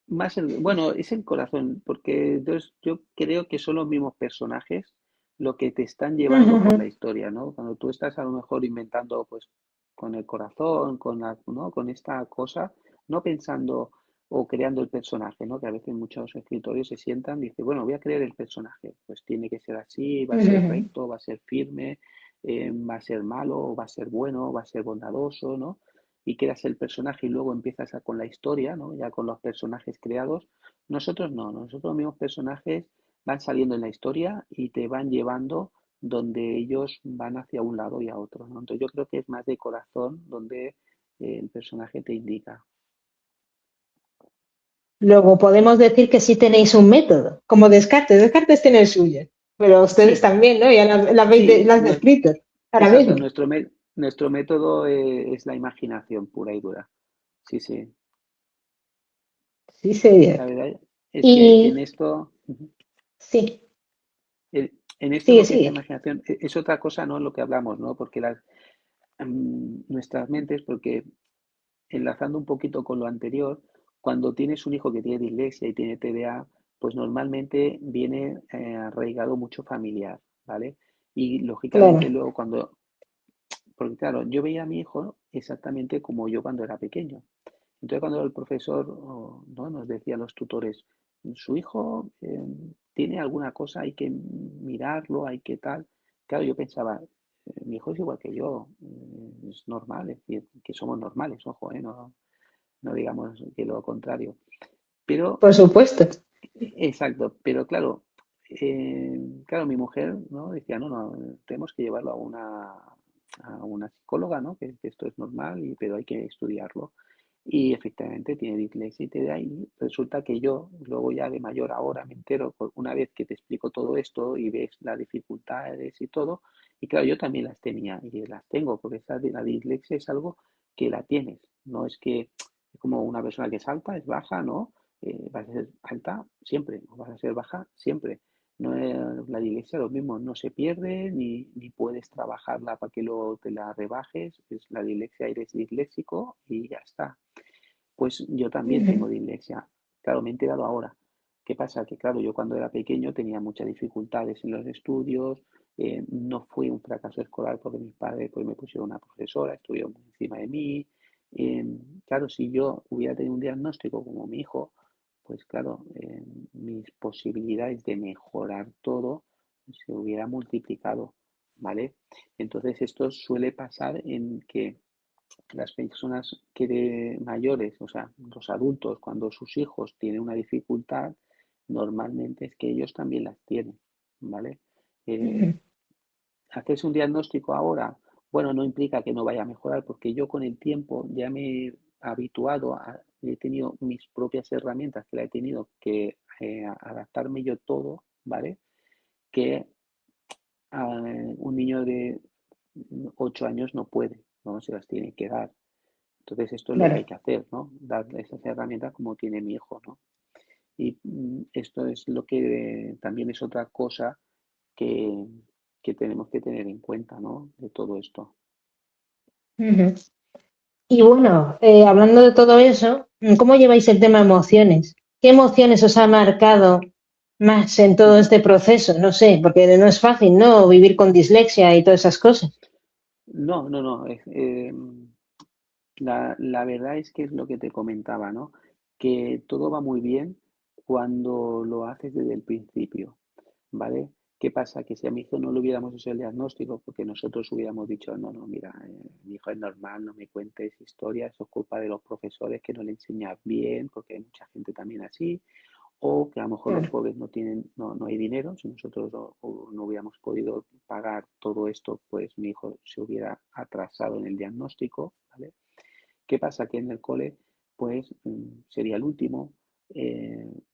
bueno, es el corazón, porque entonces yo creo que son los mismos personajes lo que te están llevando por la Ujú. historia, ¿no? Cuando tú estás a lo mejor inventando, pues, con el corazón, ¿no? Con esta cosa, no pensando, o creando el personaje, ¿no? Que a veces muchos escritores se sientan y dicen, bueno, voy a crear el personaje, pues tiene que ser así, va a ser Ujú. recto, va a ser firme, va a ser malo, va a ser bueno, va a ser bondadoso, ¿no? Y creas el personaje y luego empiezas con la historia, ¿no? Ya con los personajes creados. Nosotros no, nosotros los mismos personajes van saliendo en la historia y te van llevando donde ellos van hacia un lado y a otro, ¿no? Entonces yo creo que es más de corazón donde el personaje te indica. Luego podemos decir que sí tenéis un método, como Descartes. Descartes tiene el suyo, pero ustedes Sí, también, ¿no? Ya sí, lo han descrito ahora exacto. mismo. Nuestro método es la imaginación pura y dura. Sí, sí. Sí, señor. La verdad es que en Y esto, sí, en esto sigue, lo que es la sigue. imaginación es otra cosa, ¿no? Lo que hablamos, ¿no? Porque nuestras mentes, porque enlazando un poquito con lo anterior, cuando tienes un hijo que tiene dislexia y tiene TDA, pues normalmente viene arraigado mucho familiar, ¿vale? Y lógicamente Claro. luego porque claro, yo veía a mi hijo exactamente como yo cuando era pequeño. Entonces cuando el profesor ¿no? nos decía a los tutores, su hijo tiene alguna cosa, hay que mirarlo, hay que tal. Claro, yo pensaba, mi hijo es igual que yo, es normal, es decir, que somos normales, ojo, no, no digamos que lo contrario. Pero, Por supuesto. exacto, pero claro, claro, mi mujer, ¿no? Decía, no, no, tenemos que llevarlo a una psicóloga, ¿no? Que esto es normal, pero hay que estudiarlo. Y efectivamente tiene dislexia y TDA y resulta que yo, luego ya de mayor ahora me entero, una vez que te explico todo esto y ves las dificultades y todo, y claro, yo también las tenía y las tengo, porque la dislexia es algo que la tienes, no es que es como una persona que es alta, es baja, ¿no? Vas a ser alta siempre, o vas a ser baja siempre. No es, la dislexia lo mismo, no se pierde ni puedes trabajarla para que luego te la rebajes. Es la dislexia, eres disléxico y ya está. Pues yo también tengo Ujú. dislexia. Claro, me he enterado ahora. ¿Qué pasa? Que claro, yo cuando era pequeño tenía muchas dificultades en los estudios, no fui un fracaso escolar porque mis padres pues, me pusieron una profesora, estuvieron muy encima de mí. Eh, claro, si yo hubiera tenido un diagnóstico como mi hijo, pues claro, mis posibilidades de mejorar todo se hubiera multiplicado, ¿vale? Entonces esto suele pasar en que las personas que de mayores, o sea, los adultos, cuando sus hijos tienen una dificultad, normalmente es que ellos también las tienen, ¿vale? Eh, Ujú. Hacerse un diagnóstico ahora, bueno, no implica que no vaya a mejorar, porque yo con el tiempo ya me he habituado, he tenido mis propias herramientas que la he tenido que adaptarme yo todo, ¿vale? Que un niño de 8 años no puede, ¿no? Se las tiene que dar. Entonces esto es lo que hay Claro. que hacer, ¿no? Darle esas herramientas como tiene mi hijo, ¿no? Y esto es lo que también es otra cosa que, que tenemos que tener en cuenta, ¿no? De todo esto. Ujú. Y bueno, hablando de todo eso, ¿cómo lleváis el tema emociones? ¿Qué emociones os ha marcado más en todo Ujú. este proceso? No sé, porque no es fácil, ¿no? Vivir con dislexia y todas esas cosas. No, no, no. La verdad es que es lo que te comentaba, ¿no? Que todo va muy bien cuando lo haces desde el principio, ¿vale? ¿Qué pasa? Que si a mi hijo no le hubiéramos hecho el diagnóstico, porque nosotros hubiéramos dicho, no, no, mira, mi hijo es normal, no me cuentes historias, eso es culpa de los profesores que no le enseñan bien, porque hay mucha gente también así, o que a lo mejor los Claro. pobres no tienen, no hay dinero, si nosotros no hubiéramos podido pagar todo esto, pues mi hijo se hubiera atrasado en el diagnóstico, ¿vale? ¿Qué pasa? Que en el cole, pues sería el último,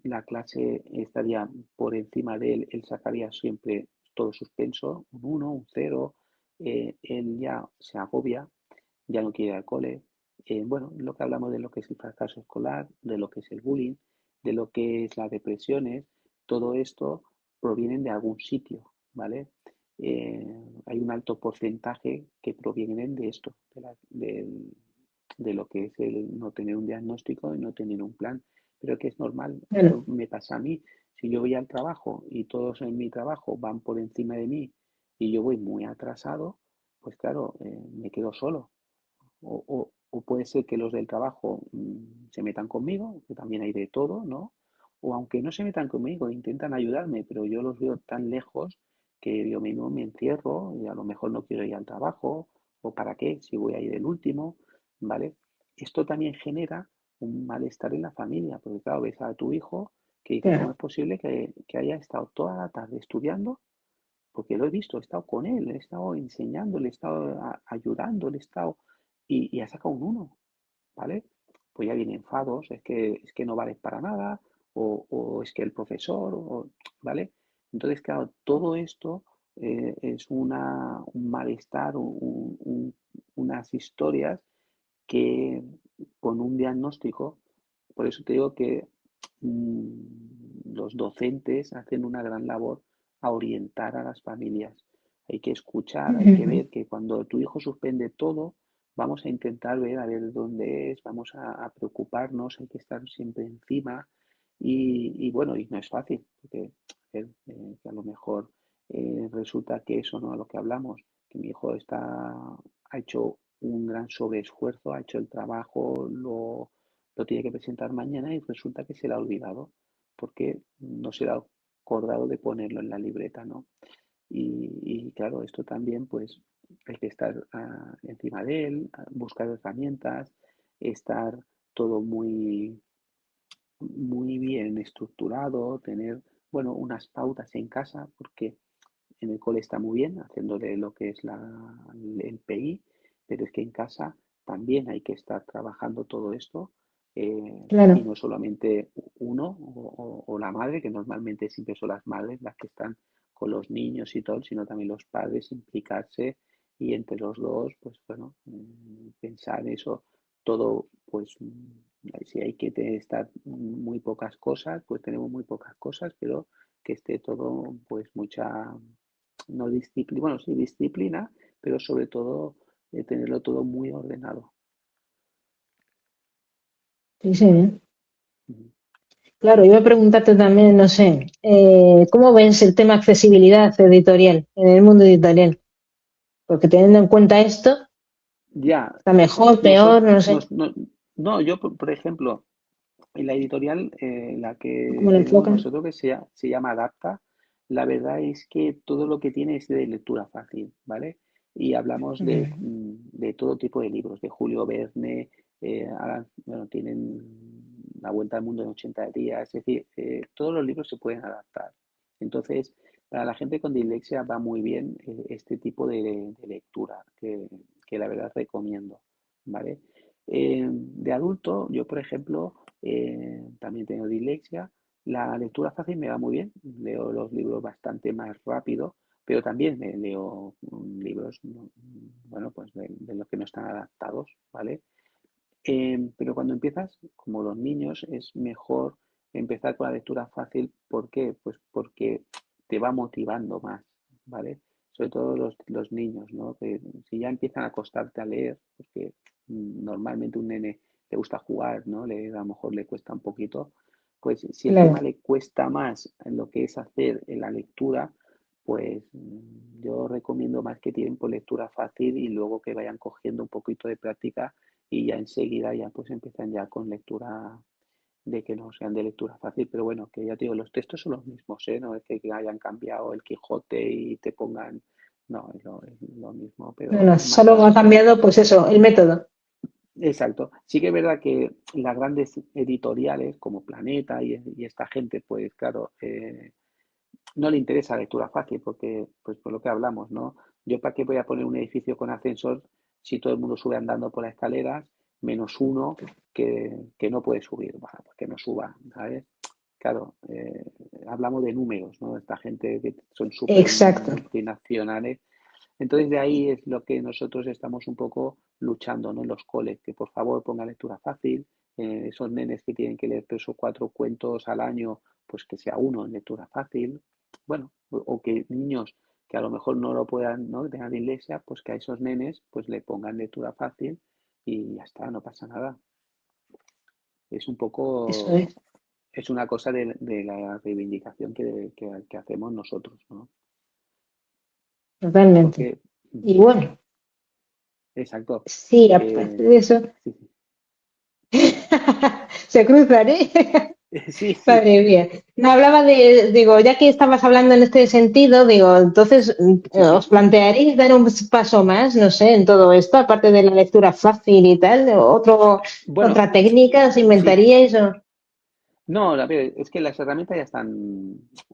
la clase estaría por encima de él, él sacaría siempre todo suspenso, un uno, un cero, él ya se agobia, ya no quiere ir al cole. Bueno, lo que hablamos de lo que es el fracaso escolar, de lo que es el bullying, de lo que es las depresiones, todo esto provienen de algún sitio, ¿vale? Hay un alto porcentaje que provienen de esto, de lo que es el no tener un diagnóstico y no tener un plan, pero que es normal, Bueno, eso me pasa a mí. Si yo voy al trabajo y todos en mi trabajo van por encima de mí y yo voy muy atrasado, pues claro, me quedo solo. o puede ser que los del trabajo se metan conmigo, que también hay de todo, ¿no? O aunque no se metan conmigo, intentan ayudarme, pero yo los veo tan lejos que yo mismo me encierro y a lo mejor no quiero ir al trabajo, o para qué, si voy a ir el último, ¿vale? Esto también genera un malestar en la familia, porque claro, ves a tu hijo que dice, ¿cómo Claro. es posible que haya estado toda la tarde estudiando? Porque lo he visto, he estado con él, he estado enseñándole, he estado ayudándole, he estado y ha sacado un uno, ¿vale? Pues ya vienen enfados, es que no vales para nada, o es que el profesor, ¿vale? Entonces, claro, todo esto es un malestar, unas historias que con un diagnóstico, por eso te digo que los docentes hacen una gran labor a orientar a las familias. Hay que escuchar, hay que ver que cuando tu hijo suspende todo, vamos a intentar ver a ver dónde es, vamos a preocuparnos, hay que estar siempre encima y bueno, y no es fácil, porque que a lo mejor resulta que eso no es lo que hablamos, que mi hijo ha hecho un gran sobreesfuerzo, ha hecho el trabajo, lo tiene que presentar mañana y resulta que se le ha olvidado, porque no se le ha acordado de ponerlo en la libreta, ¿no? Y claro, esto también pues hay que estar encima de él, buscar herramientas, estar todo muy bien estructurado, tener, bueno, unas pautas en casa, porque en el cole está muy bien, haciéndole lo que es el PI, pero es que en casa también hay que estar trabajando todo esto y Claro. no solamente uno o la madre, que normalmente siempre son las madres las que están con los niños y todo, sino también los padres implicarse y entre los dos, pues bueno, pensar eso, todo, pues si hay que estar muy pocas cosas, pues tenemos muy pocas cosas, pero que esté todo, pues mucha no disciplina, bueno, sí disciplina, pero sobre todo tenerlo todo muy ordenado. Sí, sí. Ujú. Claro, iba a preguntarte también, no sé, ¿cómo ves el tema accesibilidad editorial en el mundo editorial? Porque teniendo en cuenta esto, Ya, está mejor, peor, nosotros, no sé, no, yo por ejemplo, en la editorial, la que cómo lo tenemos enfocan. nosotros, que se llama Adapta, la verdad es que todo lo que tiene es de lectura fácil, ¿vale? Y hablamos de todo tipo de libros, de Julio Verne, ahora, bueno, tienen La Vuelta al Mundo en 80 días, es decir, todos los libros se pueden adaptar. Entonces, para la gente con dislexia va muy bien este tipo de lectura, que la verdad recomiendo, ¿vale? De adulto, yo por ejemplo, también tengo dislexia. La lectura fácil me va muy bien. Leo los libros bastante más rápido, pero también leo libros, bueno, pues de los que no están adaptados, ¿vale? Pero cuando empiezas, como los niños, es mejor empezar con la lectura fácil. ¿Por qué? Pues porque te va motivando más, ¿vale? Sobre todo los niños, ¿no? Que si ya empiezan a costarte a leer, porque normalmente un nene le gusta jugar, ¿no? A lo mejor le cuesta un poquito, pues si encima Claro. le cuesta más en lo que es hacer en la lectura, pues yo recomiendo más que tienen por lectura fácil y luego que vayan cogiendo un poquito de práctica y ya enseguida ya pues empiezan ya con lectura de que no sean de lectura fácil, pero bueno, que ya te digo, los textos son los mismos, ¿eh? No es que hayan cambiado el Quijote y te pongan, no, es lo mismo, pero Bueno, es más solo ha fácil. cambiado, pues eso, el método. Exacto. Sí que es verdad que las grandes editoriales como Planeta y esta gente, pues claro, no le interesa lectura fácil porque, pues por lo que hablamos, ¿no? Yo para qué voy a poner un edificio con ascensor si todo el mundo sube andando por las escaleras, menos uno que no puede subir, bueno, pues que no suba, ¿sabes? Claro, hablamos de números, ¿no? Esta gente que son súper Exacto. multinacionales. Entonces de ahí es lo que nosotros estamos un poco luchando, ¿no? En los coles, que por favor ponga lectura fácil, esos nenes que tienen que leer 3 o 4 cuentos al año, pues que sea uno en lectura fácil, bueno, o que niños que a lo mejor no lo puedan, ¿no? Que tengan dislexia, pues que a esos nenes pues le pongan lectura fácil y ya está, no pasa nada. Es un Eso poco, es, es una cosa de la reivindicación que hacemos nosotros, ¿no? totalmente. Porque Y bueno. exacto. Sí, aparte de eso, Sí, sí. se cruzan, ¿eh? Sí, sí, Madre mía. No hablaba digo, ya que estabas hablando en este sentido, digo, entonces, sí, ¿os sí. plantearéis dar un paso más, no sé, en todo esto, aparte de la lectura fácil y tal, Bueno, otra técnica os sí. inventaríais o... No, a ver, es que las herramientas ya están,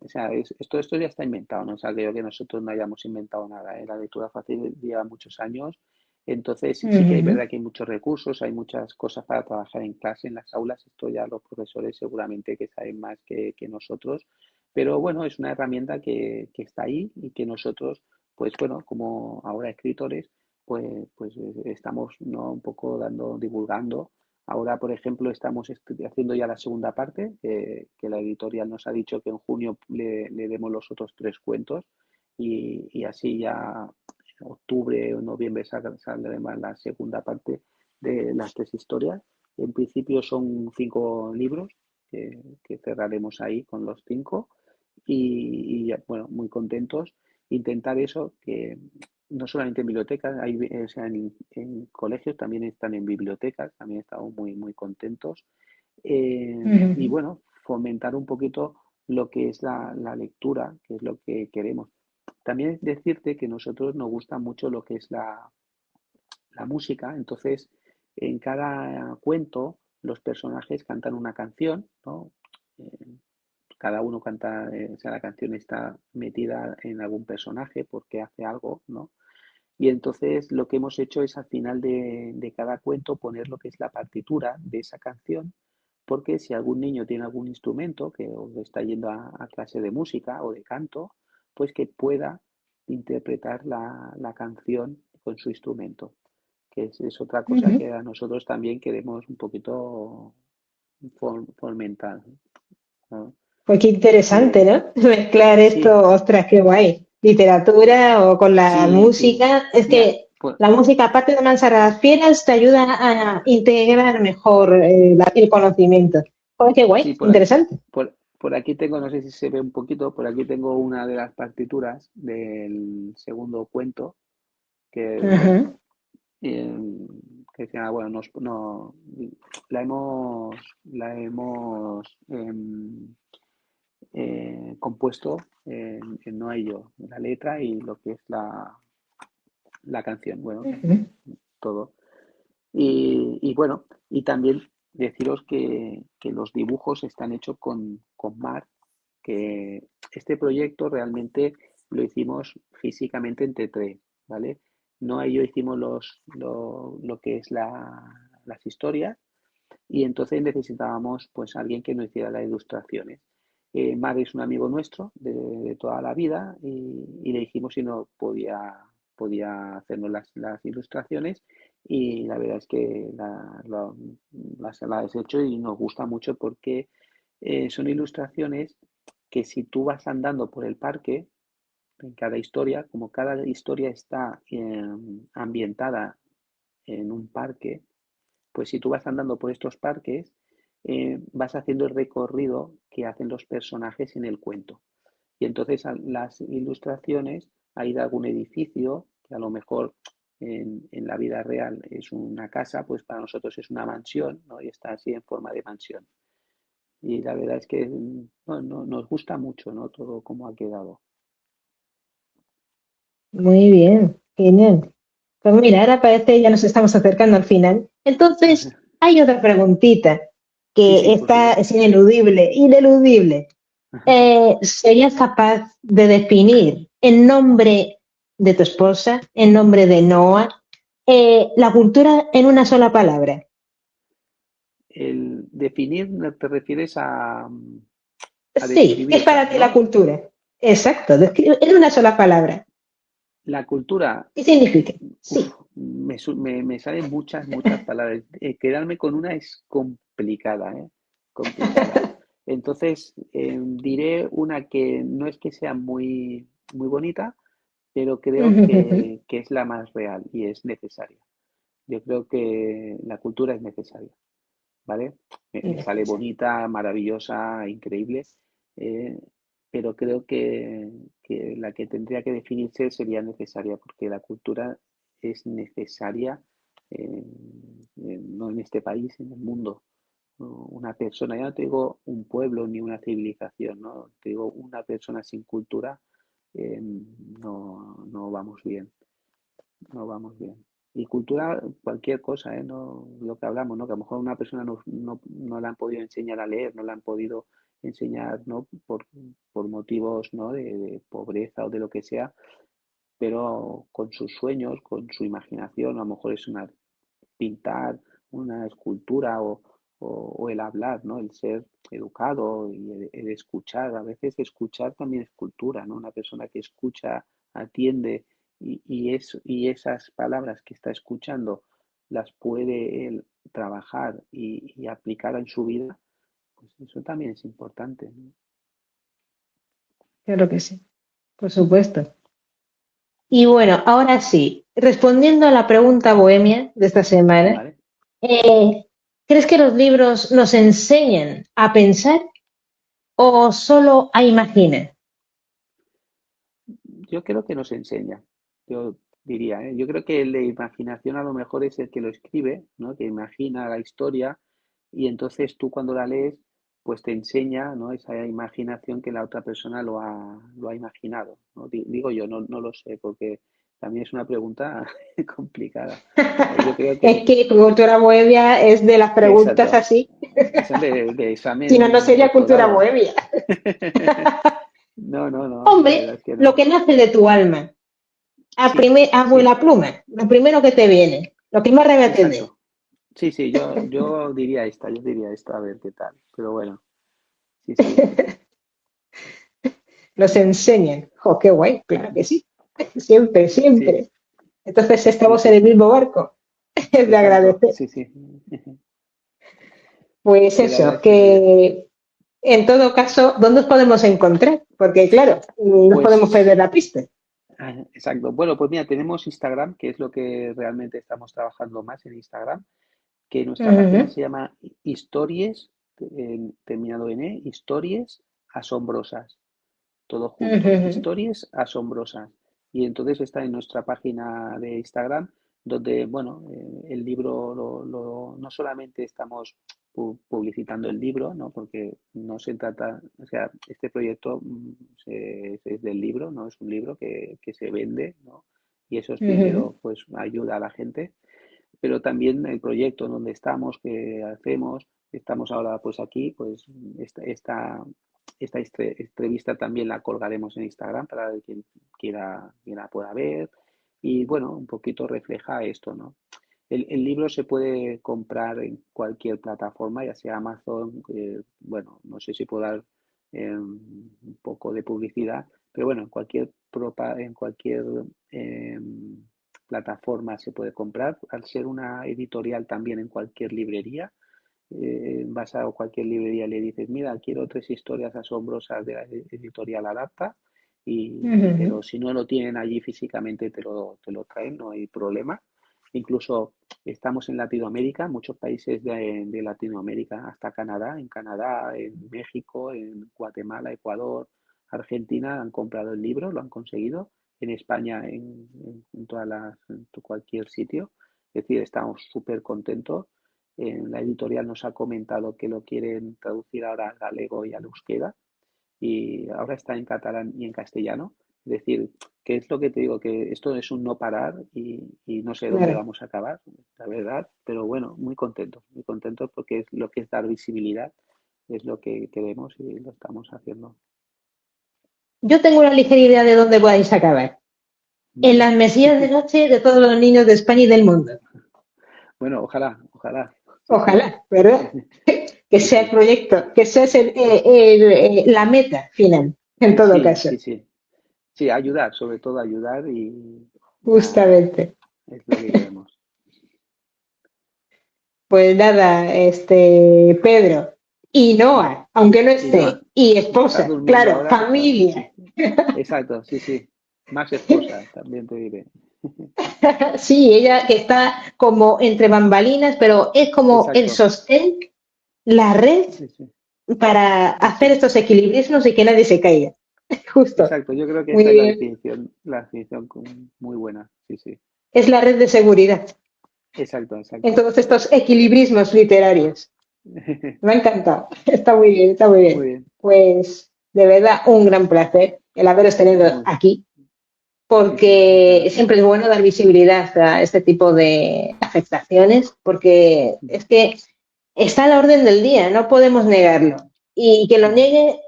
o sea, esto ya está inventado, ¿no? O sea, creo que nosotros no hayamos inventado nada, ¿eh? La lectura fácil lleva muchos años, entonces sí que hay Ujú. verdad que hay muchos recursos, hay muchas cosas para trabajar en clase, en las aulas, esto ya los profesores seguramente que saben más que nosotros, pero bueno, es una herramienta que está ahí y que nosotros, pues bueno, como ahora escritores, pues estamos, ¿no? Un poco divulgando. Ahora, por ejemplo, estamos haciendo ya la segunda parte, que la editorial nos ha dicho que en junio le demos los otros 3 cuentos y así ya en octubre o noviembre saldrá la segunda parte de las 3 historias. En principio son 5 libros que cerraremos ahí con los 5 bueno, muy contentos. Intentar eso, que no solamente en bibliotecas, o sea, en colegios también están en bibliotecas, también estamos muy, muy contentos. Y Ujú. bueno, fomentar un poquito lo que es la lectura, que es lo que queremos. También decirte que a nosotros nos gusta mucho lo que es la música, entonces en cada cuento los personajes cantan una canción, ¿no? Eh, Cada uno canta, o sea, la canción está metida en algún personaje porque hace algo, ¿no? Y entonces lo que hemos hecho es al final de cada cuento poner lo que es la partitura de esa canción, porque si algún niño tiene algún instrumento que o está yendo a clase de música o de canto, pues que pueda interpretar la canción con su instrumento, que es otra cosa Ujú. que a nosotros también queremos un poquito fomentar, ¿no? Pues qué interesante, Eh, ¿no? Mezclar sí, esto, ostras, qué guay. Literatura o con la sí, sí. música. Es Mira, que la música, aparte de mansar las piernas, te ayuda a integrar mejor el conocimiento. Joder, qué guay, sí, interesante. por aquí tengo, no sé si se ve un poquito, por aquí tengo una de las partituras del segundo cuento, que bueno, Ajá. eh, que se llama, bueno, no, la hemos compuesto en No hay yo, la letra y lo que es la canción, bueno, Ujú. todo. Y bueno, y también deciros que los dibujos están hechos con Mar, que este proyecto realmente lo hicimos físicamente entre tres, ¿vale? No yo hicimos lo que es las historias y entonces necesitábamos pues alguien que nos hiciera las ilustraciones. Mar es un amigo nuestro de toda la vida y le dijimos si no podía hacernos las ilustraciones y la verdad es que las hecho y nos gusta mucho porque son ilustraciones que si tú vas andando por el parque, en cada historia, como cada historia está ambientada en un parque, pues si tú vas andando por estos parques, vas haciendo el recorrido que hacen los personajes en el cuento. Y entonces las ilustraciones hay de algún edificio que a lo mejor en la vida real es una casa, pues para nosotros es una mansión, ¿no? Y está así en forma de mansión. Y la verdad es que nos gusta mucho, ¿no? Todo cómo ha quedado. Muy bien, genial. Pues mira, ahora parece ya nos estamos acercando al final. Entonces, hay otra preguntita Sí, que sí, por está, supuesto. es ineludible. ¿Serías capaz de definir en nombre de tu esposa, en nombre de Noah, la cultura en una sola palabra? El definir, te refieres a Sí, ¿qué es describirla, para ti la ¿no? cultura? Exacto, describe en una sola palabra. La cultura, ¿Qué significa? uf, Sí. me salen muchas, muchas palabras. Quedarme con una es complicada, ¿eh? Complicada. Entonces, diré una que no es que sea muy, muy bonita, pero creo que es la más real y es necesaria. Yo creo que la cultura es necesaria, ¿vale? Me sale bonita, maravillosa, increíble, eh, pero creo que la que tendría que definirse sería necesaria, porque la cultura es necesaria, no en este país, en el mundo. Una persona, ya no te digo un pueblo ni una civilización, ¿no? Te digo una persona sin cultura, no vamos bien, no vamos bien. Y cultura, cualquier cosa, ¿eh? No, lo que hablamos, ¿no? Que a lo mejor a una persona no le han podido enseñar a leer, no le han podido enseñar, ¿no? Por motivos, ¿no? De pobreza o de lo que sea, pero con sus sueños, con su imaginación, a lo mejor es una pintar, una escultura o el hablar, ¿no? El ser educado y el escuchar. A veces escuchar también es cultura, ¿no? Una persona que escucha, atiende y esas palabras que está escuchando las puede él trabajar y aplicar en su vida, pues eso también es importante, ¿no? Claro que sí, por supuesto. Y bueno, ahora sí, respondiendo a la pregunta bohemia de esta semana, ¿Vale? eh, ¿crees que los libros nos enseñan a pensar o solo a imaginar? Yo creo que nos enseña, yo diría, ¿eh? Yo creo que el de imaginación a lo mejor es el que lo escribe, ¿no? Que imagina la historia y entonces tú cuando la lees, pues te enseña, ¿no? Esa imaginación que la otra persona lo ha imaginado, ¿no? Digo yo, no lo sé, porque también es una pregunta complicada. Yo creo Es que cultura bohemia es de las que preguntas exacto, así, son de si no, no examen sería cultura doctorado. bohemia. No, la verdad Hombre, es que lo no. que nace de tu alma, Sí, a sí, vuela pluma, lo primero que te viene, lo que más rabia te dé. exacto. Sí, yo diría esta, a ver qué tal. Pero bueno, sí. Nos enseñan. ¡Jo, qué guay! Claro que sí. Siempre, Sí, siempre. Entonces sí, estamos en sí, el sí. mismo barco. Es de Exacto, agradecer. sí. Pues Sí, la verdad eso, es que muy bien. que en todo caso, ¿dónde os podemos encontrar? Porque claro, no podemos perder Pues, la pista. exacto. Bueno, pues mira, tenemos Instagram, que es lo que realmente estamos trabajando más en Instagram, que nuestra página Ujú, se llama Historias, terminado en Historias Asombrosas. Todo junto, ujú, historias asombrosas. Y entonces está en nuestra página de Instagram, donde, bueno, el libro no solamente estamos publicitando el libro, ¿no? Porque no se trata, o sea, este proyecto es del libro, no es un libro que se vende, ¿no? Y eso es ujú. primero, pues ayuda a la gente, pero también el proyecto en donde estamos, que hacemos, estamos ahora pues aquí, pues esta entrevista también la colgaremos en Instagram para quien quien la pueda ver y bueno, un poquito refleja esto, ¿no? El libro se puede comprar en cualquier plataforma, ya sea Amazon, bueno, no sé si puedo dar un poco de publicidad, pero bueno, en cualquier eh, plataforma se puede comprar. Al ser una editorial también en cualquier librería, vas a cualquier librería y le dices, mira, quiero 3 historias asombrosas de la editorial Adapta, pero Ujú, si no lo tienen allí físicamente te lo traen, no hay problema. Incluso estamos en Latinoamérica, muchos países de Latinoamérica, hasta Canadá, en México, en Guatemala, Ecuador, Argentina han comprado el libro, lo han conseguido, en España, en cualquier sitio. Es decir, estamos súper contentos. La editorial nos ha comentado que lo quieren traducir ahora al galego y al euskera y ahora está en catalán y en castellano. Es decir, que es lo que te digo, que esto es un no parar y no sé dónde claro. vamos a acabar, la verdad, pero bueno, muy contentos porque es lo que es dar visibilidad, es lo que queremos y lo estamos haciendo. Yo tengo una ligera idea de dónde podéis acabar. En ¿Vale? las mesillas de noche de todos los niños de España y del mundo. Bueno, ojalá, sí. Ojalá, ¿verdad? Que Sí, sea el sí, proyecto, que sea la meta final, en todo sí, caso. sí, sí. Sí, ayudar, sobre todo ayudar y nada, Justamente. es lo que queremos. Pues nada, Pedro y Noah, aunque no Y no, esté, y está esposa, durmiendo claro, ahora, sí, familia. exacto, sí. Más esposa, también te diré. Sí, ella que está como entre bambalinas, pero es como el Exacto, sostén, la red sí, para sí, hacer sí. estos equilibrismos y que nadie se caiga. Justo. Exacto, yo creo que Muy esta es bien. la definición muy buena, sí. es la red de seguridad Exacto, en exacto. todos estos equilibrismos literarios. Me ha encantado. Está muy bien, está muy Muy bien. bien. Pues de verdad un gran placer el haberos tenido Muy, aquí, sí, sí, muchas porque gracias. siempre es bueno dar visibilidad a este tipo de afectaciones, porque es que está a la orden del día, no podemos negarlo. Y quien lo niegue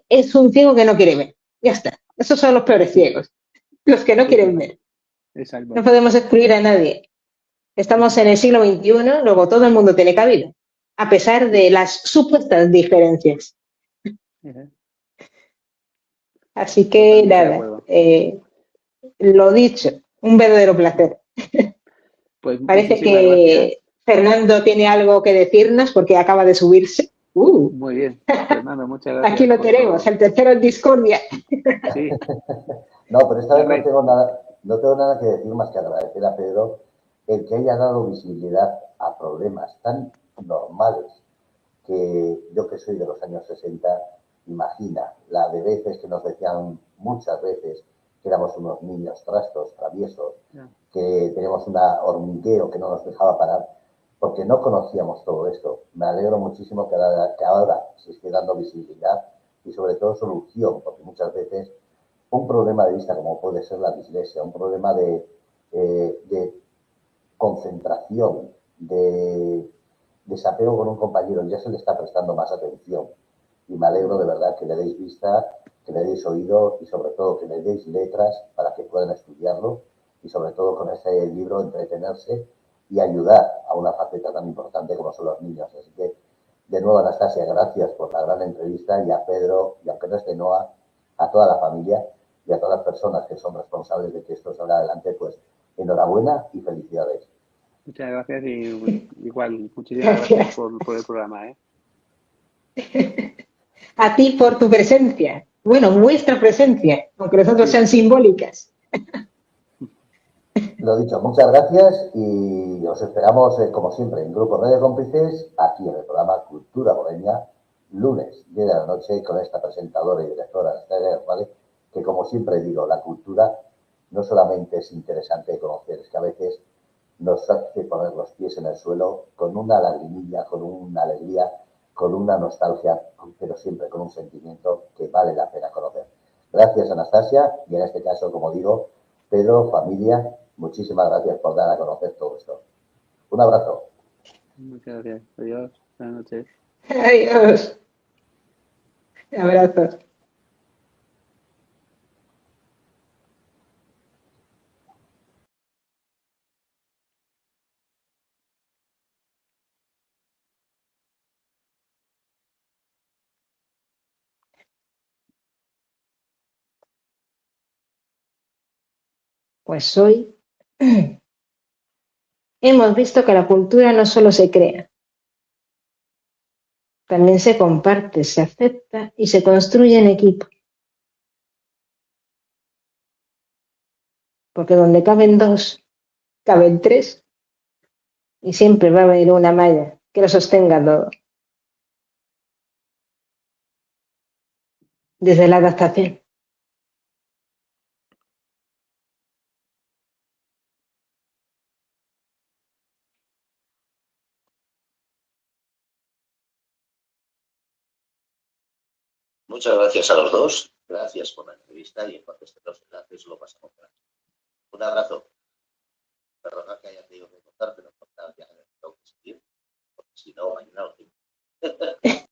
es un ciego que no quiere ver. Ya está. Esos son los peores Sí, ciegos, los que no sí, quieren sí, ver. No exacto. podemos excluir a nadie. Estamos en el siglo XXI, luego todo el mundo tiene cabida, a pesar Sí, de las supuestas diferencias. ajá, Así que totalmente de nada, acuerdo. lo dicho, un verdadero placer. Pues Parece muchísimas gracias. que Fernando tiene algo que decirnos porque acaba de subirse. Muy bien. Fernando, muchas Aquí gracias lo por tenemos, todo. el tercero en discordia. Sí, No, pero esta la vez red. no tengo nada que decir más que agradecer a Pedro el que haya dado visibilidad a problemas tan normales que yo que soy de los años 60, imagina la de veces que nos decían muchas veces que éramos unos niños trastos, traviesos, Ya, que teníamos un hormigueo que no nos dejaba parar, porque no conocíamos todo esto. Me alegro muchísimo que ahora se esté dando visibilidad y sobre todo solución, porque muchas veces un problema de vista como puede ser la dislexia, un problema de concentración, de desapego con un compañero, ya se le está prestando más atención. Y me alegro de verdad que le deis vista, que le deis oído y sobre todo que le deis letras para que puedan estudiarlo y sobre todo con ese libro entretenerse y ayudar a una faceta tan importante como son los niños. Así que, de nuevo, Anastasia, gracias por la gran entrevista y a Pedro, y aunque no esté Noa, a toda la familia y a todas las personas que son responsables de que esto salga adelante, pues enhorabuena y felicidades. muchas gracias y igual, muchísimas gracias Gracias por el programa, ¿eh? a ti por tu presencia. Bueno, vuestra presencia, aunque las otras Sí, sean simbólicas. Lo dicho, muchas gracias y os esperamos, como siempre, en Grupo Radio Cómplices, aquí en el programa Cultura Bohemia, lunes, 10 de la noche, con esta presentadora y directora, Esther, ¿vale? Que como siempre digo, la cultura no solamente es interesante de conocer, es que a veces nos hace poner los pies en el suelo con una lagrimilla, con una alegría, con una nostalgia, pero siempre con un sentimiento que vale la pena conocer. Gracias, Anastasia, y en este caso, como digo, Pedro, familia, muchísimas gracias por dar a conocer todo esto. Un abrazo. muchas gracias. Adiós, buenas noches. Adiós. Abrazos. Pues hoy hemos visto que la cultura no solo se crea, también se comparte, se acepta y se construye en equipo. Porque donde caben dos, caben tres y siempre va a haber una malla que lo sostenga todo. Desde la adaptación. Muchas gracias a los dos. Gracias por la entrevista y en cuanto estén los enlaces lo pasamos por aquí. Un abrazo. Perdona que haya tenido que contar, pero ya tengo que seguir, porque si no, mañana lo tengo.